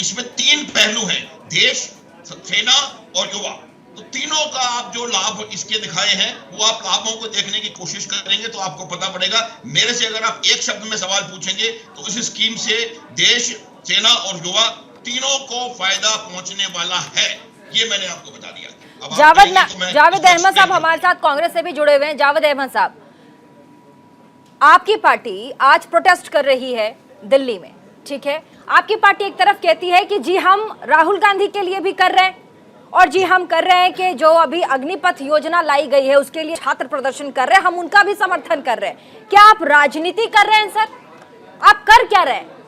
इसमें 3 पहलू हैं, देश, सेना और युवा। तो तीनों का आप जो लाभ इसके दिखाए हैं, वो आप लाभों को देखने की कोशिश करेंगे तो आपको पता पड़ेगा। मेरे से अगर आप एक शब्द में सवाल पूछेंगे तो इस स्कीम से देश, सेना और युवा तीनों को फायदा पहुंचने वाला है, ये मैंने आपको बता दिया। जावेद अहमद साहब हमारे साथ कांग्रेस से भी जुड़े हुए हैं। जावेद अहमद साहब, आपकी पार्टी आज प्रोटेस्ट कर रही है दिल्ली में, ठीक है? आपकी पार्टी एक तरफ कहती है कि जी हम राहुल गांधी के लिए भी कर रहे हैं, और जी हम कर रहे हैं कि जो अभी अग्निपथ योजना लाई गई है उसके लिए छात्र प्रदर्शन कर रहे हैं, हम उनका भी समर्थन कर रहे हैं। क्या आप राजनीति कर रहे हैं सर? आप कर क्या रहे हैं?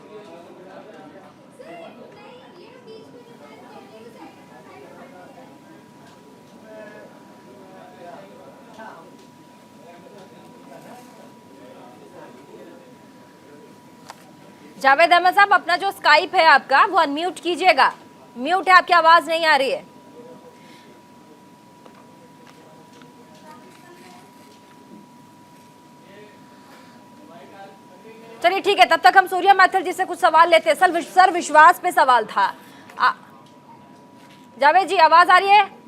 जावेद अहमद साहब, अपना जो स्काइप है आपका वो अनम्यूट कीजिएगा, म्यूट है, आपकी आवाज नहीं आ रही है। चलिए ठीक है, तब तक हम सूर्या मैथर जी से कुछ सवाल लेते हैं। सर विश्वास पे सवाल था। जावेद जी आवाज आ रही है?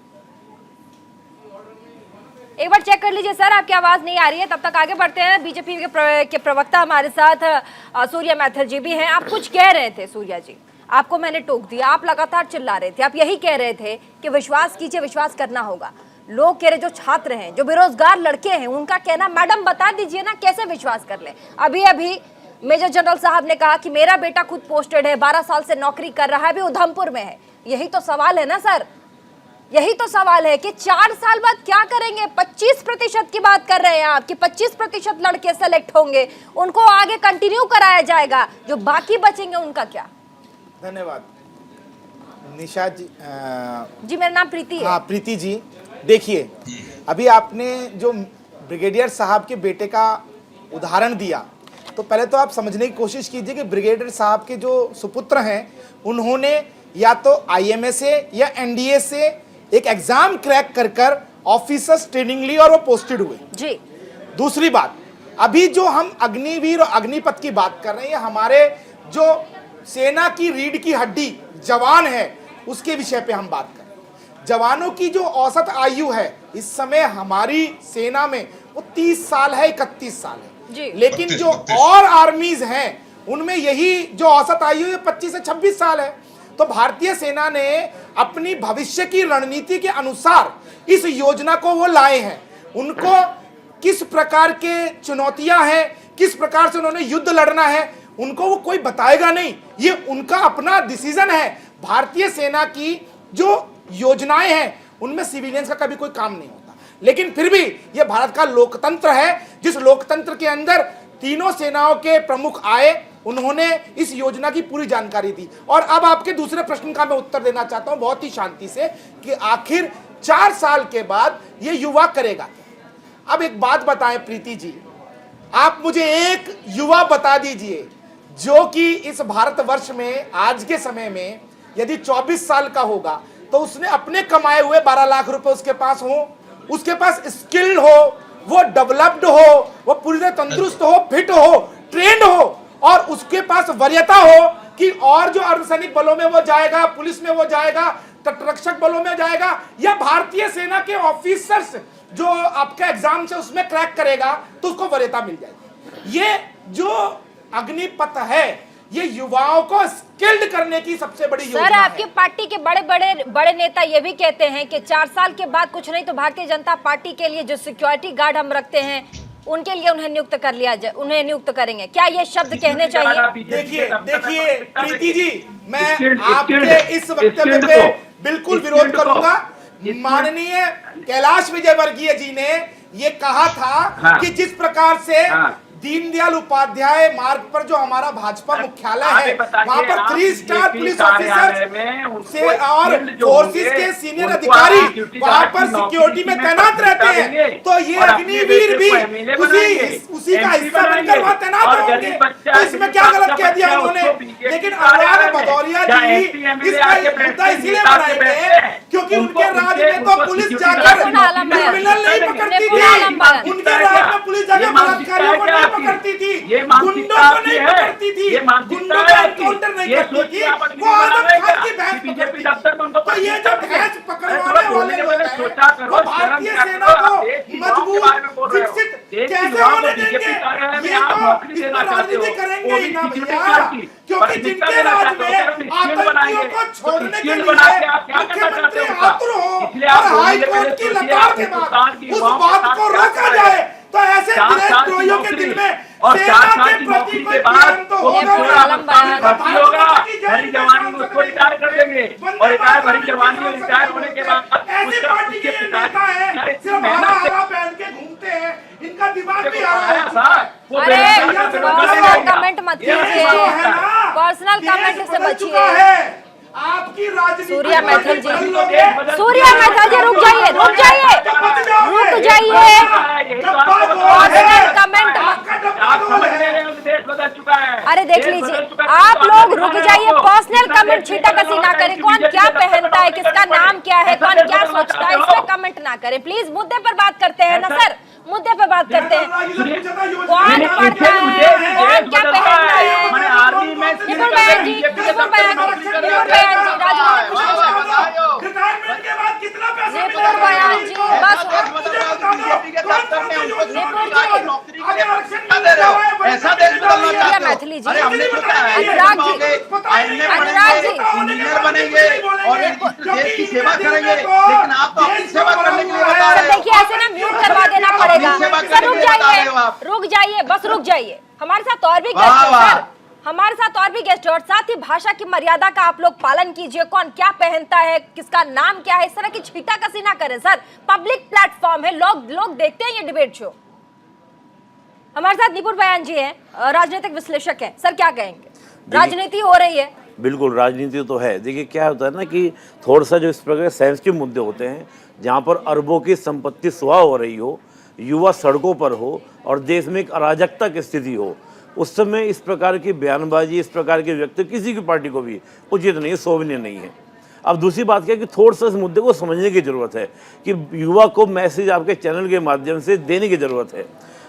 एक बार चेक कर लीजिए सर, आपकी आवाज नहीं आ रही है। तब तक आगे बढ़ते हैं। बीजेपी के प्रवक्ता हमारे साथ सूर्या मैथर जी भी हैं। आप कुछ कह रहे थे सूर्या जी, आपको मैंने टोक दिया, आप लगातार चिल्ला रहे थे, आप यही कह रहे थे कि विश्वास कीजिए, विश्वास करना होगा। लोग कह रहे, जो छात्र हैं, जो बेरोजगार लड़के हैं, उनका कहना, मैडम बता दीजिए ना कैसे विश्वास कर ले। अभी मेजर जनरल साहब ने कहा कि मेरा बेटा खुद पोस्टेड है, 12 साल से नौकरी कर रहा है, अभी उधमपुर में है। यही तो सवाल है ना सर, यही तो सवाल है कि 4 साल बाद क्या करेंगे। 25% की बात कर रहे हैं आप कि 25% लड़के सेलेक्ट होंगे, उनको आगे कंटिन्यू कराया जाएगा, जो बाकी बचेंगे उनका क्या? धन्यवाद निशा जी। जी मेरा नाम प्रीति है। हाँ प्रीति जी, देखिए अभी आपने जो ब्रिगेडियर साहब के बेटे का उदाहरण दिया, तो पहले तो आप समझने की कोशिश कीजिए कि ब्रिगेडियर साहब के जो सुपुत्र हैं, उन्होंने या तो IMA से या NDA से एक एग्जाम क्रैक कर ऑफिसर्स ट्रेनिंग ली और वो पोस्टेड हुए जी। दूसरी बात, अभी जो हम अग्निवीर और अग्निपथ की बात कर रहे हैं, हमारे जो सेना की रीढ़ की हड्डी जवान है उसके विषय पे हम बात कर रहे हैं। जवानों की जो औसत आयु है इस समय हमारी सेना में वो 30 साल है, 31 साल है जी। लेकिन जो और आर्मीज हैं उनमें यही जो औसत आयु है 25 से 26 साल है। तो भारतीय सेना ने अपनी भविष्य की रणनीति के अनुसार इस योजना को वो लाए हैं। उनको किस प्रकार के चुनौतियां हैं, किस प्रकार से उन्होंने युद्ध लड़ना है, उनको वो कोई बताएगा नहीं, ये उनका अपना डिसीजन है। भारतीय सेना की जो योजनाएं हैं उनमें सिविलियंस का कभी कोई काम नहीं होता, लेकिन फिर भी ये भारत का लोकतंत्र है, जिस लोकतंत्र के अंदर तीनों सेनाओं के प्रमुख आए, उन्होंने इस योजना की पूरी जानकारी दी। और अब आपके दूसरे प्रश्न का मैं उत्तर देना चाहता हूं बहुत ही शांति से कि आखिर 4 साल के बाद ये युवा करेगा। अब एक बात बताएं प्रीति जी, आप मुझे एक युवा बता दीजिए जो कि इस भारतवर्ष में आज के समय में यदि 24 साल का होगा तो उसने अपने कमाए हुए 12 लाख रुपए उसके पास हो, उसके पास स्किल्ड हो, वो डेवलप्ड हो, वो पूरी तरह तंदुरुस्त हो, फिट हो, ट्रेंड हो और उसके पास वरीयता हो कि और जो अर्धसैनिक बलों में वो जाएगा, पुलिस में वो जाएगा, तटरक्षक बलों में जाएगा या भारतीय सेना के ऑफिसर्स जो आपका एग्जाम से उसमें क्रैक करेगा तो उसको वरीयता मिल जाएगी। ये जो अग्निपथ है ये युवाओं को स्किल्ड करने की सबसे बड़ी योजना है। सर, आपकी पार्टी के बड़े नेता ये भी कहते हैं कि 4 साल के बाद कुछ नहीं तो भारतीय जनता पार्टी के लिए जो सिक्योरिटी गार्ड हम रखते हैं उनके लिए उन्हें नियुक्त कर लिया जाए, उन्हें नियुक्त करेंगे। क्या ये शब्द कहने चाहिए? देखिए प्रीति जी, मैं आपके इस वक्तव्य पे बिल्कुल विरोध करूंगा। माननीय कैलाश विजयवर्गीय जी ने ये कहा था कि जिस प्रकार से दीनदयाल उपाध्याय मार्ग पर जो हमारा भाजपा मुख्यालय है वहां पर 3 स्टार पुलिस ऑफिसर से और फोर्सेस के सीनियर अधिकारी वहां पर सिक्योरिटी में तैनात रहते हैं, तो ये अग्निवीर भी उसी का हिस्सा बनकर वहां तैनात होंगे। तो इसमें क्या गलत कह दिया उन्होंने? लेकिन अनुराग भदौरिया जी इसका मुद्दा इसीलिए बनाएंगे क्योंकि उनके राज में तो पुलिस जाकर क्रिमिनल नहीं पकड़ती थी, उनके राज में पुलिस जाकर बलात्कारियों को नहीं पकड़ती थी, गुंडों को नहीं पकड़ती थी, गुंडों का एनकाउंटर नहीं करती थी, वो आजम खान की भैंस पकड़ती थी। तो ये जो भैंस पकड़वाने वाले लोग हैं वो भारतीय सेना को मजबूत विकसित कैसे होने देंगे? ये तो इस पर राजनीति करेंगे ही ना भैया, क्योंकि जिनके राज में आतंकियों को छोड़ने के लिए मुख्यमंत्री आतुर हो और हाई कोर्ट की लताड़ के बाद उस बात को रोका जाए तो ऐसे देशद्रोहियों के दिल में सेना के प्रति कोई प्यार तो होगा। भरी जवानी में उसको रिटायर कर देंगे और रिटायर भरी जवानी में रिटायर होने के बाद ऐसी पार्टी के नेता है सिर्फ हरा पहन के घूमते हैं, इनका दिमाग भी हरा है। अरे पर्सनल कमेंट मत कीजिए, पर्सनल कमेंट से बचिए। आपकी राजनीति सूर्या मैथल जी, सूर्या मैथल जी रुक जाइए, रुक जाइए, रुक जाइए। पर्सनल कमेंट अरे देख लीजिए, आप लोग रुक जाइए, पर्सनल कमेंट छीटा कसी ना करें। कौन क्या पहनता है, किसका नाम क्या है, कौन क्या सोचता है, इस पे कमेंट ना करें प्लीज। मुद्दे पर बात करते हैं ना सर, मुद्दे पे बात करते हैं। कौन पढ़ता है, कौन क्या पहनता है? निपुण बयान जी, निपुण बयान जी, निपुण बयान जी, राजनीतिक रिटायरमेंट के बाद कितना पैसा निपुण बयान जी, बस ऐसा देश बदलना सूर्या मैथिली जी, अनुराग जी इंजीनियर बनेंगे और देश की सेवा करेंगे, लेकिन आप तो अपनी सेवा करने के लिए बता रहे हैं। देखिए ऐसे ना म्यूट करवा देना पड़ेगा सर। रुक जाइए, रुक जाइए, बस रुक जाइए। हमारे साथ और भी गेस्ट हैं सर, हमारे साथ और भी गेस्ट हैं और साथ ही भाषा की मर्यादा का आप लोग पालन कीजिए। कौन क्या पहनता है, किसका नाम क्या है, इस तरह की छीटा कसी ना करें सर। पब्लिक प्लेटफॉर्म है, लोग देखते हैं ये डिबेट शो। हमारे साथ निपुण बयान जी हैं, राजनीतिक विश्लेषक हैं। सर क्या कहेंगे? राजनीति हो रही है। बिल्कुल राजनीति तो है। देखिए क्या होता है ना कि थोड़ा सा जो इस प्रकार सेंसिटिव मुद्दे होते हैं जहाँ पर अरबों की संपत्ति सुहा हो रही हो, युवा सड़कों पर हो और देश में एक अराजकता की स्थिति हो, उस समय इस प्रकार की बयानबाजी, इस प्रकार के व्यक्ति किसी की पार्टी को भी उचित नहीं है, शोभनीय नहीं है। अब दूसरी बात क्या है कि थोड़ा सा इस मुद्दे को समझने की ज़रूरत है कि युवा को मैसेज आपके चैनल के माध्यम से देने की ज़रूरत है।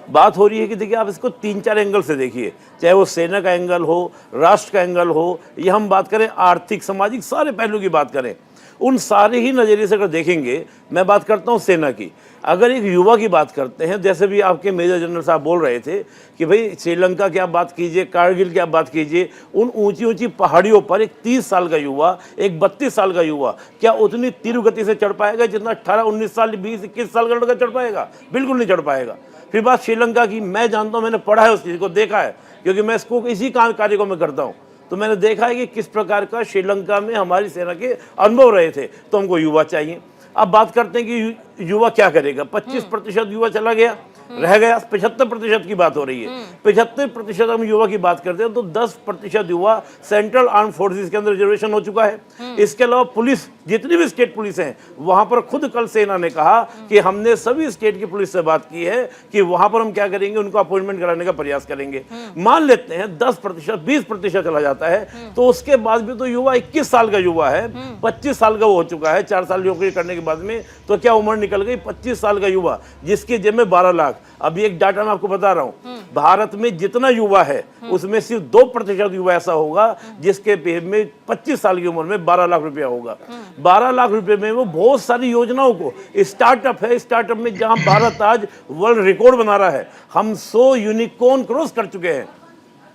बात हो रही है कि देखिए आप इसको 3-4 एंगल से देखिए, चाहे वो सेना का एंगल हो, राष्ट्र का एंगल हो, या हम बात करें आर्थिक सामाजिक सारे पहलू की बात करें, उन सारे ही नज़रिए से अगर देखेंगे, मैं बात करता हूँ सेना की, अगर एक युवा की बात करते हैं, जैसे भी आपके मेजर जनरल साहब बोल रहे थे कि भाई श्रीलंका की आप बात कीजिए, कारगिल की आप बात कीजिए, उन ऊंची ऊंची पहाड़ियों पर एक 30 साल का युवा, एक 32 साल का युवा क्या उतनी तीव्र गति से चढ़ पाएगा जितना 18-19 साल 20-21 साल का लड़का चढ़ पाएगा? बिल्कुल नहीं चढ़ पाएगा। फिर बात श्रीलंका की, मैं जानता हूँ, मैंने पढ़ा है उस चीज़ को, देखा है, क्योंकि मैं इसको इसी कार्य को मैं करता हूँ, तो मैंने देखा है कि किस प्रकार का श्रीलंका में हमारी सेना के अनुभव रहे थे। तो हमको युवा चाहिए। अब बात करते हैं कि युवा क्या करेगा। 25% युवा चला गया, रह गया 75% की बात हो रही है। 75% हम युवा की बात करते हैं तो 10% युवा सेंट्रल आर्म फोर्सेस के अंदर रिजर्वेशन हो चुका है। इसके अलावा पुलिस, जितनी भी स्टेट पुलिस हैं, वहां पर खुद कल सेना ने कहा कि हमने सभी स्टेट की पुलिस से बात की है कि वहां पर हम क्या करेंगे, उनको अपॉइंटमेंट कराने का प्रयास करेंगे। मान लेते हैं 10%, 20% चला जाता है, तो उसके बाद भी तो युवा 21 साल का युवा है, 25 साल का वो हो चुका है 4 साल नौकरी करने के बाद में, तो क्या उम्र निकल गई? 25 साल का युवा जिसके जेब में 12 लाख। अभी एक डाटा मैं आपको बता रहा हूं, भारत में जितना युवा है उसमें सिर्फ 2% युवा ऐसा होगा जिसके जेब में 25 साल की उम्र में 12 लाख रुपया होगा। 12 लाख रुपए में वो बहुत सारी योजनाओं को, स्टार्टअप है, स्टार्टअप में जहां भारत आज वर्ल्ड रिकॉर्ड बना रहा है, हम 100 यूनिकॉर्न क्रॉस कर चुके हैं।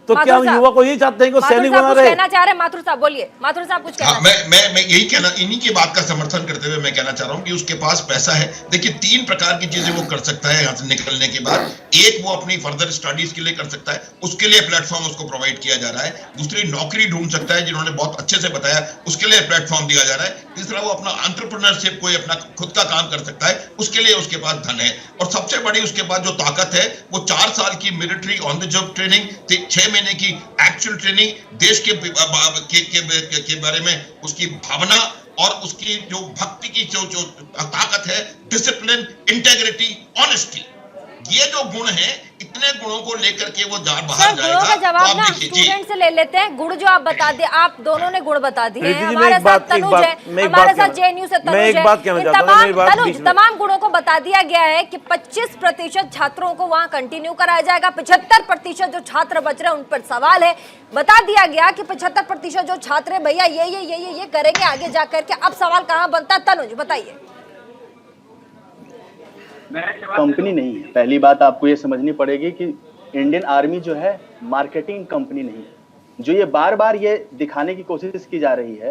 तो क्या हम युवा को यही चाहते हैं कि सैनिक बना रहे? कहना चाह रहे हैं माथुर साहब, बोलिए। माथुर साहब कुछ कहना। मैं यही कहना, इन्हीं की बात का समर्थन करते हुए मैं कहना चाह रहा हूं कि उसके पास पैसा है। देखिए 3 प्रकार की चीजें वो कर सकता है यहाँ से निकलने के बाद। एक, वो अपनी फर्दर स्टडीज के लिए कर सकता है, उसके लिए प्लेटफॉर्म उसको प्रोवाइड किया जा रहा है। दूसरी, नौकरी ढूंढ सकता है, जिन्होंने बहुत अच्छे से बताया, उसके लिए प्लेटफॉर्म दिया जा रहा है। तीसरा, वो अपना एंटरप्रेन्योरशिप, कोई अपना खुद का काम कर सकता है, उसके लिए उसके पास धन है। और सबसे बड़ी उसके पास जो ताकत है वो 4 साल की military on the job training, 6 महीने की एक्चुअल ट्रेनिंग, देश के बारे में उसकी भावना और उसकी जो भक्ति की जो ताकत है, डिसिप्लिन, इंटेग्रिटी, ऑनेस्टी, ये जो गुण है, इतने गुणों को लेकर के वो बाहर जाएगा। गुणों का जवाब ना स्टूडेंट से ले लेते हैं। गुण जो आप बता दिए, आप दोनों ने गुण बता दिए हैं। हमारे साथ तनुज है, हमारे साथ जेएनयू से तनुज है। तमाम गुणों को बता दिया गया है कि 25% छात्रों को वहां कंटिन्यू कराया जाएगा। 75% जो छात्र बच रहे हैं उन पर सवाल है। बता दिया गया कि 75% जो छात्र है, भैया ये करेंगे आगे जाकर के। अब सवाल कहाँ बनता है? तनुज बताइए। कंपनी नहीं है। पहली बात आपको ये समझनी पड़ेगी कि इंडियन आर्मी जो है मार्केटिंग कंपनी नहीं है। जो ये बार बार ये दिखाने की कोशिश की जा रही है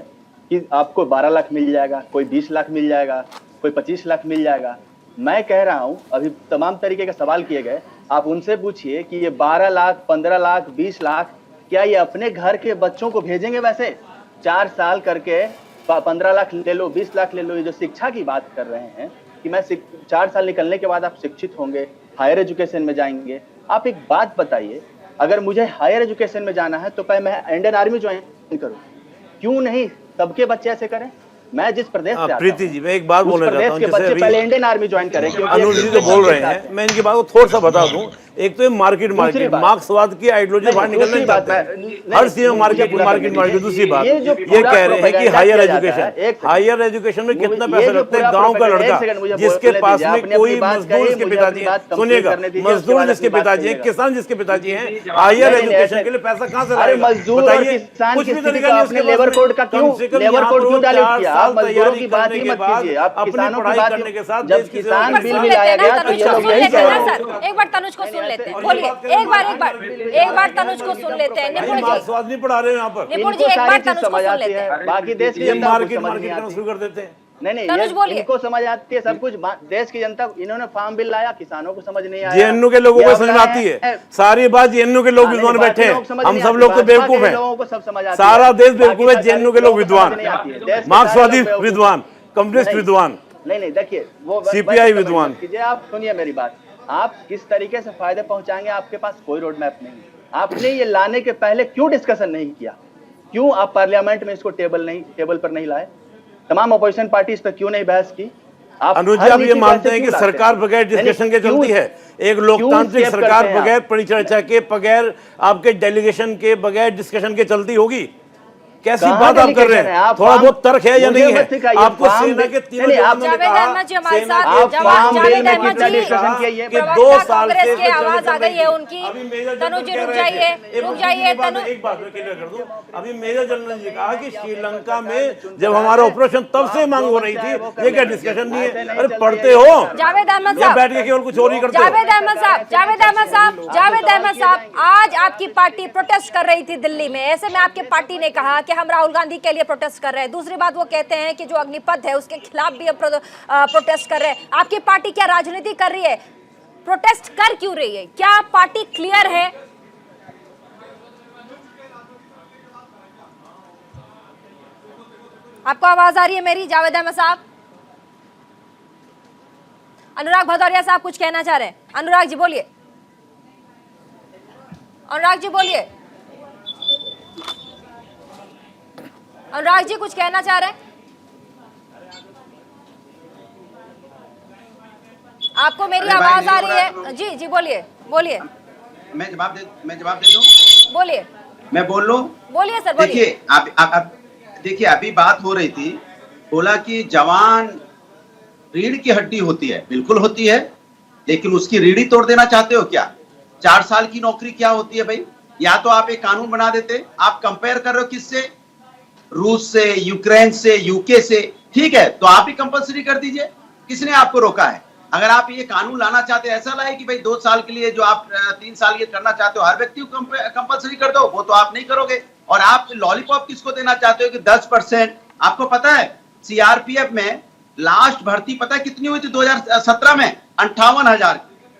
कि आपको 12 लाख मिल जाएगा, कोई 20 लाख मिल जाएगा, कोई 25 लाख मिल जाएगा। मैं कह रहा हूं, अभी तमाम तरीके के सवाल किए गए, आप उनसे पूछिए कि ये 12 लाख, 15 लाख, 20 लाख क्या ये अपने घर के बच्चों को भेजेंगे? वैसे 4 साल करके 15 लाख ले लो, 20 लाख ले लो। ये जो शिक्षा की बात कर रहे हैं कि मैं 4 साल निकलने के बाद आप शिक्षित होंगे, हायर एजुकेशन में जाएंगे। आप एक बात बताइए, अगर मुझे हायर एजुकेशन में जाना है तो क्या मैं इंडियन आर्मी ज्वाइन करूं? क्यों नहीं सबके बच्चे ऐसे करें? मैं जिस प्रदेश से आता हूं, प्रीति जी, मैं एक बात बोलना चाहता हूं, के बच्चे पहले इंडियन आर्मी ज्वाइन करें। अनुज जी जो बोल रहे हैं, मैं इनकी बात को थोड़ा सा बता दूं। एक तो ये मार्केट मार्क्सवाद की आइडियोलॉजी बाहर निकलने चाहते हैं, हर चीज मार्केट। दूसरी बात ये कह रहे हैं कि हायर एजुकेशन में कितना पैसा लगता है? गांव का लड़का जिसके पास में कोई मजदूर जिसके पिताजी हैं, सुनिएगा, मजदूर जिसके पिताजी हैं, किसान जिसके पिताजी हैं, हायर एजुकेशन के लिए पैसा कहां से लाएगा? बताइए। कुछ भी तरीका नहीं उसके लेबर कोड का। क्यों लेबर कोड क्यों चालू किया? आप मजदूरों की बात ही मत कीजिए, आप किसानों की बात करने के साथ जब किसान बिल भी लाया गया तो ये लोग यही कह रहे हैं। एक बार तनुज को सुन लेते हैं, बोलिए। एक बार तनुज को सुन लेते हैं। निपुण जी स्वाद नहीं पढ़ा रहे यहाँ पर। निपुण जी एक बार तनुज को सुन लेते हैं। बाकी देश की जनता मार्केट करना शुरू कर देते हैं। नहीं, इनको समझ आती है सब कुछ। देश की जनता, इन्होंने फार्म बिल लाया, किसानों को समझ नहीं आया। जेएनयू के लोगों को समझ आती है सारी बात। जेएनयू के लोग विद्वान बैठे हैं, हम सब लोग तो बेवकूफ हैं। सारा देश बेवकूफ है। जेएनयू के लोग विद्वान, मार्क्सवादी विद्वान, कम्युनिस्ट विद्वान, नहीं देखिए वो सीपीआई विद्वान। आप सुनिए मेरी बात, आप किस तरीके से फायदे पहुंचाएंगे, आपके पास कोई रोड मैप नहीं है। आपने ये लाने के पहले क्यों डिस्कशन नहीं किया? क्यों आप पार्लियामेंट में इसको टेबल पर नहीं लाए? तमाम अपोजिशन पार्टी इस पर क्यों नहीं बहस की? अनुज जी, आप ये मानते हैं कि सरकार बगैर डिस्कशन के चलती है? एक लोकतांत्रिक सरकार बगैर परिचर्चा के, बगैर आपके डेलीगेशन के, बगैर डिस्कशन के चलती होगी? कैसी बात आप कर रहे हैं? थोड़ा बहुत तर्क है या नहीं है? आपको सेना के तीनों जवानों ने कहा कि 2 साल से की आवाज आ गई है उनकी। तनु जी रुक जाइए, रुक जाइए तनु। एक बात मैं क्लियर कर दूं, अभी मेजर जनरल ने कहा कि श्रीलंका में जब हमारा ऑपरेशन तब से मांग हो रही थी, ये क्या डिस्कशन नहीं है? अरे पढ़ते हो जावेद अहमद या साहब, बैठ के केवल कुछ और ही करते हो? जावेद अहमद साहब, जावेद अहमद साहब, जावेद अहमद साहब, आज आपकी पार्टी प्रोटेस्ट कर रही थी दिल्ली में, ऐसे में आपकी पार्टी ने कहा कि हम राहुल गांधी के लिए प्रोटेस्ट कर रहे हैं। दूसरी बात वो कहते हैं कि जो अग्निपथ है उसके खिलाफ भी प्रोटेस्ट कर रहे हैं। आपकी पार्टी क्या राजनीति कर रही है? प्रोटेस्ट कर क्यों रही है? क्या पार्टी क्लियर है? आपको आवाज आ रही है मेरी जावेद अहमद साहब? अनुराग भदौरिया साहब कुछ कहना चाह रहे हैं? अनुराग जी बोलिए, अनुराग जी बोलिए, अनुराग जी कुछ कहना चाह रहे हैं? आपको मेरी आवाज आ रही है? जी जी बोलिए, बोलिए। मैं जवाब दे दूं? बोलिए, मैं बोल लूं? बोलिए सर, बोलिए। देखिए अभी बात हो रही थी, बोला कि जवान रीढ़ की हड्डी होती है, बिल्कुल होती है, लेकिन उसकी रीढ़ ही तोड़ देना चाहते हो क्या? 4 साल की नौकरी क्या होती है भाई? या तो आप एक कानून बना देते। आप कंपेयर कर रहे हो किससे? रूस से, यूक्रेन से, यूके से। ठीक है, तो आप ही कंपलसरी कर दीजिए। किसने आपको रोका है? अगर आप ये कानून लाना चाहते हैं, ऐसा लाए कि भाई 2 साल के लिए जो आप 3 साल ये करना चाहते हो हर व्यक्ति को कंपलसरी कर दो, वो तो आप नहीं करोगे। और आप लॉलीपॉप किसको देना चाहते हो कि 10%? आपको पता है सीआरपीएफ में लास्ट भर्ती पता है कितनी हुई थी 2017 में? 58,000।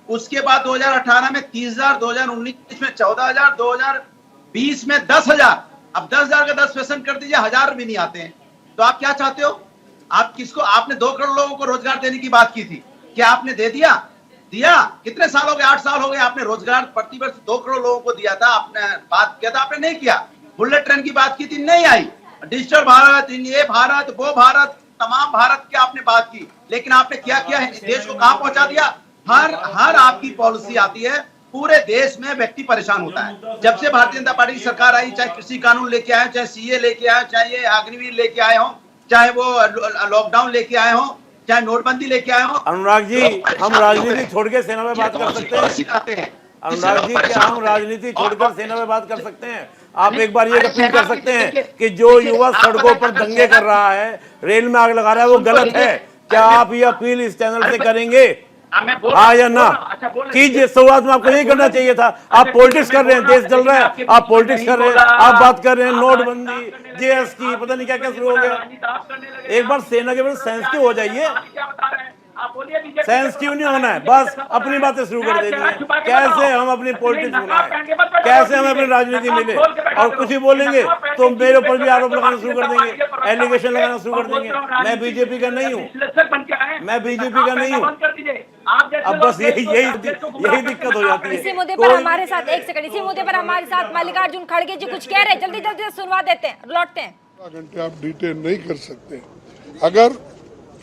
उसके बाद 2018 में 30,000, 2019 में 14,000, 2020 में 10,000। अब 10,000 का 10% कर दीजिए, 1,000 भी नहीं आते हैं। तो आप क्या चाहते हो? आप किसको? आपने 2 करोड़ लोगों को रोजगार देने की बात की थी, क्या आपने दे दिया? दिया? कितने साल हो गए? 8 साल हो गए। आपने रोजगार प्रतिवर्ष 2 करोड़ लोगों को दिया था, आपने बात किया था, आपने नहीं किया। बुलेट ट्रेन की बात की थी, नहीं आई। डिजिटल भारत, ये भारत, वो भारत, तमाम भारत की आपने बात की, लेकिन आपने क्या किया है? देश को कहां पहुंचा दिया? हर आपकी पॉलिसी आती है, पूरे देश में व्यक्ति परेशान होता है। जब से भारतीय जनता पार्टी की सरकार आई, चाहे कृषि कानून लेके आए, चाहे सीए लेके आए, चाहे ये अग्निवीर लेके आए हो, चाहे वो लॉकडाउन लेके आए हो, चाहे नोटबंदी लेके आए हो। अनुराग जी, हम राजनीति छोड़ के सेना में बात कर सकते हैं? अनुराग जी, क्या हम राजनीति छोड़कर सेना में बात कर सकते हैं? आप एक बार ये अपील कर सकते हैं कि जो युवा सड़कों पर दंगे कर रहा है, रेल में आग लगा रहा है, वो गलत है? क्या आप ये अपील इस चैनल से करेंगे? हाँ या ना? कीजिए। शुरुआत में आपको यही करना चाहिए था। आप पॉलिटिक्स कर रहे हैं, देश चल रहा है, आप पॉलिटिक्स कर रहे हैं, आप बात कर रहे हैं नोटबंदी, जीएसटी, पता नहीं क्या क्या शुरू हो गया। एक बार सेना के बारे में सेंसिटिव हो जाइए। सेंसिटिव नहीं होना है, बस अपनी बातें शुरू कर देनी है। कैसे हम अपनी पॉलिटिक्स बनाए, कैसे हमें अपनी राजनीति मिले, और कुछ ही बोलेंगे तो मेरे ऊपर भी आरोप लगाना शुरू कर देंगे, एलिगेशन लगाना शुरू कर देंगे। मैं बीजेपी का नहीं हूँ, मैं बीजेपी का नहीं हूँ। अब बस यही दिक्कत हो जाती है। इसी मुद्दे पर हमारे साथ, एक सेकंड, इसी मुद्दे पर हमारे साथ मल्लिकार्जुन खड़गे जी कुछ कह रहे हैं, जल्दी जल्दी सुनवा देते हैं, लौटते हैं। घंटे आप डिटेन नहीं कर सकते। अगर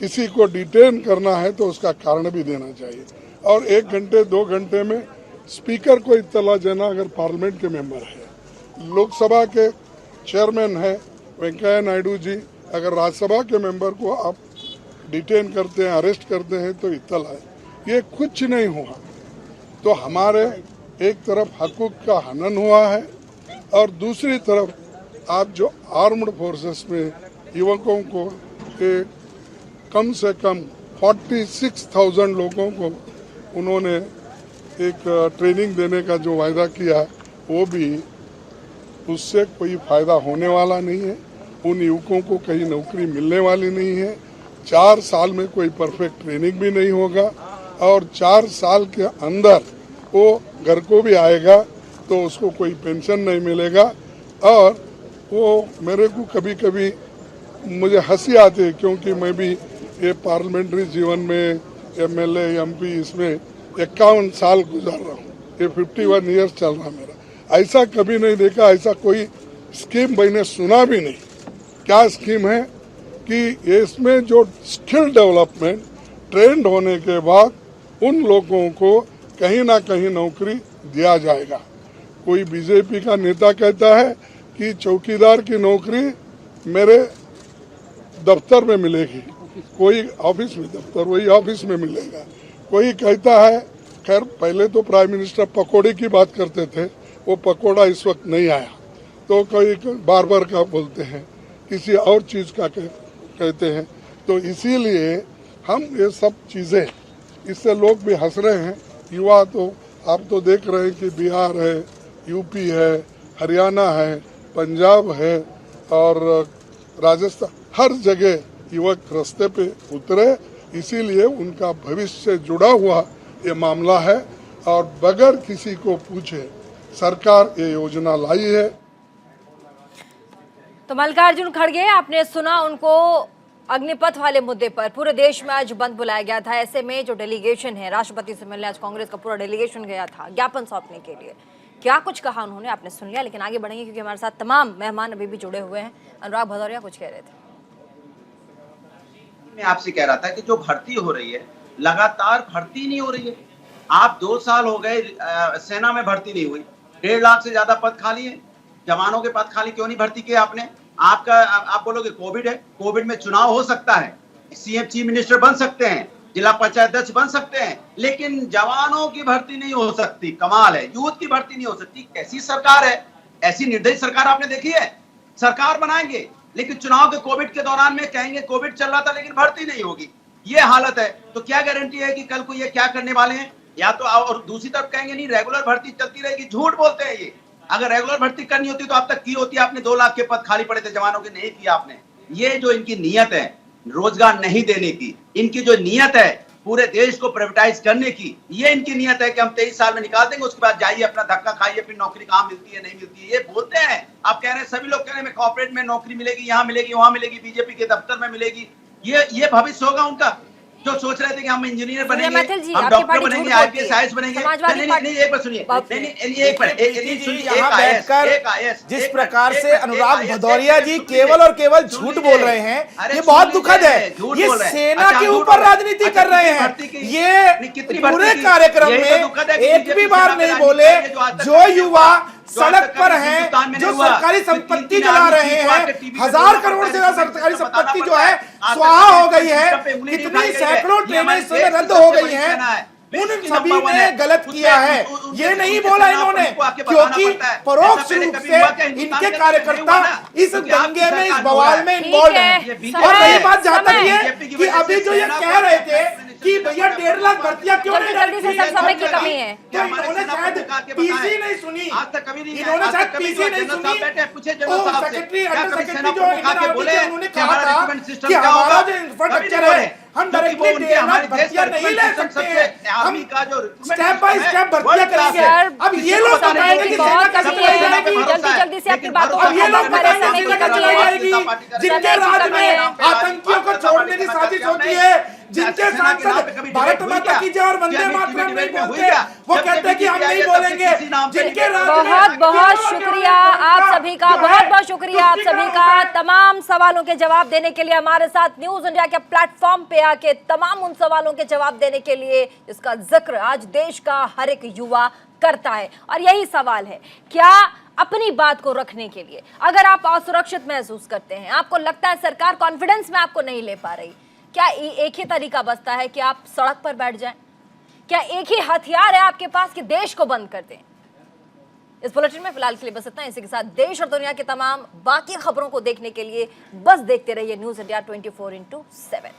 किसी को डिटेन करना है तो उसका कारण भी देना चाहिए, और 1 घंटे 2 घंटे में स्पीकर को इत्तला देना। अगर पार्लियामेंट के मेंबर है, लोकसभा के चेयरमैन है वेंकैया नायडू जी, अगर राज्यसभा के मेंबर को आप डिटेन करते हैं, अरेस्ट करते हैं तो इत्तला है। ये कुछ नहीं हुआ तो हमारे एक तरफ हकूक का हनन हुआ है, और दूसरी तरफ आप जो आर्म्ड फोर्सेस में युवकों को कम से कम 46,000 लोगों को उन्होंने एक ट्रेनिंग देने का जो वायदा किया, वो भी उससे कोई फ़ायदा होने वाला नहीं है। उन युवकों को कहीं नौकरी मिलने वाली नहीं है। 4 साल में कोई परफेक्ट ट्रेनिंग भी नहीं होगा, और 4 साल के अंदर वो घर को भी आएगा तो उसको कोई पेंशन नहीं मिलेगा। और वो मेरे को कभी कभी मुझे हंसी आती है, क्योंकि मैं भी ये पार्लियामेंट्री जीवन में एमएलए एमपी इसमें 51 साल गुजार रहा हूँ। ये 51 ईयर्स चल रहा मेरा। ऐसा कभी नहीं देखा, ऐसा कोई स्कीम मैंने सुना भी नहीं। क्या स्कीम है कि इसमें जो स्किल डेवलपमेंट, ट्रेंड होने के बाद उन लोगों को कहीं ना कहीं नौकरी दिया जाएगा। कोई बीजेपी का नेता कहता है कि चौकीदार की नौकरी मेरे दफ्तर में मिलेगी, कोई ऑफिस में, दफ्तर वही ऑफिस में मिलेगा। कोई कहता है, खैर पहले तो प्राइम मिनिस्टर पकोड़े की बात करते थे, वो पकोड़ा इस वक्त नहीं आया, तो कोई बार बार का बोलते हैं, किसी और चीज़ का कहते हैं। तो इसीलिए हम ये सब चीज़ें, इससे लोग भी हंस रहे हैं। युवा तो आप तो देख रहे हैं कि बिहार है, यूपी है, हरियाणा है, पंजाब है और राजस्थान, हर जगह युवक रास्ते पे उतरे, इसीलिए उनका भविष्य से जुड़ा हुआ ये मामला है और बगैर किसी को पूछे सरकार ये योजना लाई है। तो मल्लिकार्जुन खड़गे, आपने सुना उनको अग्निपथ वाले मुद्दे पर पूरे देश में आज बंद बुलाया गया था। ऐसे में जो डेलीगेशन है, राष्ट्रपति से मिलने आज कांग्रेस का पूरा डेलीगेशन गया था ज्ञापन सौंपने के लिए। क्या कुछ कहा उन्होंने आपने सुन लिया, लेकिन आगे बढ़ेंगे क्योंकि हमारे साथ तमाम मेहमान अभी भी जुड़े हुए हैं। अनुराग भदौरिया कुछ कह रहे थे। मैं आपसे कह रहा था कि जो भर्ती हो रही है, लगातार भर्ती नहीं हो रही है। आप 2 साल हो गए सेना में भर्ती नहीं हुई, 1.5 लाख से ज्यादा पद खाली है। जवानों के पद खाली क्यों नहीं भर्ती किया आपने? आप बोलोगे कोविड है, कोविड में चुनाव हो सकता है, सीएम चीफ मिनिस्टर बन सकते हैं, जिला पंचायत अध्यक्ष बन सकते हैं, लेकिन जवानों की भर्ती नहीं हो सकती। कमाल है, यूथ की भर्ती नहीं हो सकती। कैसी सरकार है? ऐसी निर्दयी सरकार आपने देखी है? सरकार बनाएंगे लेकिन चुनाव के कोविड के दौरान में कहेंगे कोविड चल रहा था लेकिन भर्ती नहीं होगी। ये हालत है, तो क्या गारंटी है कि कल को ये क्या करने वाले हैं? या तो और दूसरी तरफ कहेंगे नहीं रेगुलर भर्ती चलती रहेगी। झूठ बोलते हैं ये। अगर रेगुलर भर्ती करनी होती तो अब तक की होती। आपने 2 लाख के पद खाली पड़े थे जवानों के, नहीं किया आपने। ये जो इनकी नीयत है रोजगार नहीं देने की, इनकी जो नीयत है पूरे देश को प्राइवेटाइज करने की, ये इनकी नीयत है कि हम 23 साल में निकाल देंगे, उसके बाद जाइए अपना धक्का खाइए, फिर नौकरी कहाँ मिलती है नहीं मिलती है ये बोलते हैं। आप कह रहे हैं, सभी लोग कह रहे हैं कॉर्पोरेट में नौकरी मिलेगी, यहाँ मिलेगी, वहां मिलेगी, बीजेपी के दफ्तर में मिलेगी। ये भविष्य होगा उनका? जो सोच रहे थे कि हम इंजीनियर बनेंगे, हम डॉक्टर बनेंगे, आईपीएस आईएएस बनेंगे। नहीं, एक बार सुनिए, जिस प्रकार से अनुराग भदौरिया जी केवल और केवल झूठ बोल रहे हैं, ये बहुत दुखद है। ये सेना के ऊपर राजनीति कर रहे हैं। ये पूरे कार्यक्रम में एक भी बार नहीं बोले जो युवा सड़क पर हैं, जो सरकारी संपत्ति जला रहे हैं, 1000 करोड़ से ज्यादा सरकारी संपत्ति जो है स्वाहा हो गई है, कितनी सैकड़ों ट्रेनें इस समय रद्द हो गई हैं, उन सभी ने गलत किया है। ये नहीं बोला इन्होंने, क्योंकि परोक्ष रूप से इनके कार्यकर्ता इस दंगे में, इस बवाल में इन्वॉल्व हैं। और रही बात जहां तक ये कि अभी जो ये कह रहे थे कि भैया 1.5 लाख भर्तियां क्यों नहीं जल्दी से सब समय की कमी है, तो इन्होंने शायद पीसी नहीं सुनी, इन्होंने शायद पीसी नहीं सुनी। तो सेक्रेटरी अंडर सेक्रेटरी जो उन्होंने कहा था कि हमारा जो इंफ्रास्ट्रक्चर है हम डायरेक्टली 1.5 लाख भर्तियां नहीं ले सकते हैं, हम स्टेप बाय स्टेप भर्तियां करेंगे। अब ये लोग बताएंगे कि बहुत कमी है, जल्दी से अपनी बातों को खत्म करें, समय की कमी है। जिनके राज में आतंकियों को छोड़ने की साजिश होती है, जिनके सांसद भारत माता की जय और वंदे मातरम नहीं बोलते, वो कहते हैं कि हम नहीं बोलेंगे। जिनके बहुत बहुत शुक्रिया आप सभी का, बहुत बहुत शुक्रिया आप सभी का तमाम सवालों के जवाब देने के लिए, हमारे साथ न्यूज इंडिया के प्लेटफॉर्म पे आके तमाम उन सवालों के जवाब देने के लिए जिसका जिक्र आज देश का हर एक युवा करता है। और यही सवाल है, क्या अपनी बात को रखने के लिए अगर आप असुरक्षित महसूस करते हैं, आपको लगता है सरकार कॉन्फिडेंस में आपको नहीं ले पा रही, क्या एक ही तरीका बचता है कि आप सड़क पर बैठ जाएं? क्या एक ही हथियार है आपके पास कि देश को बंद कर दें? इस बुलेटिन में फिलहाल के लिए बस इतना। इसी के साथ देश और दुनिया के तमाम बाकी खबरों को देखने के लिए बस देखते रहिए न्यूज़ इंडिया 24/7।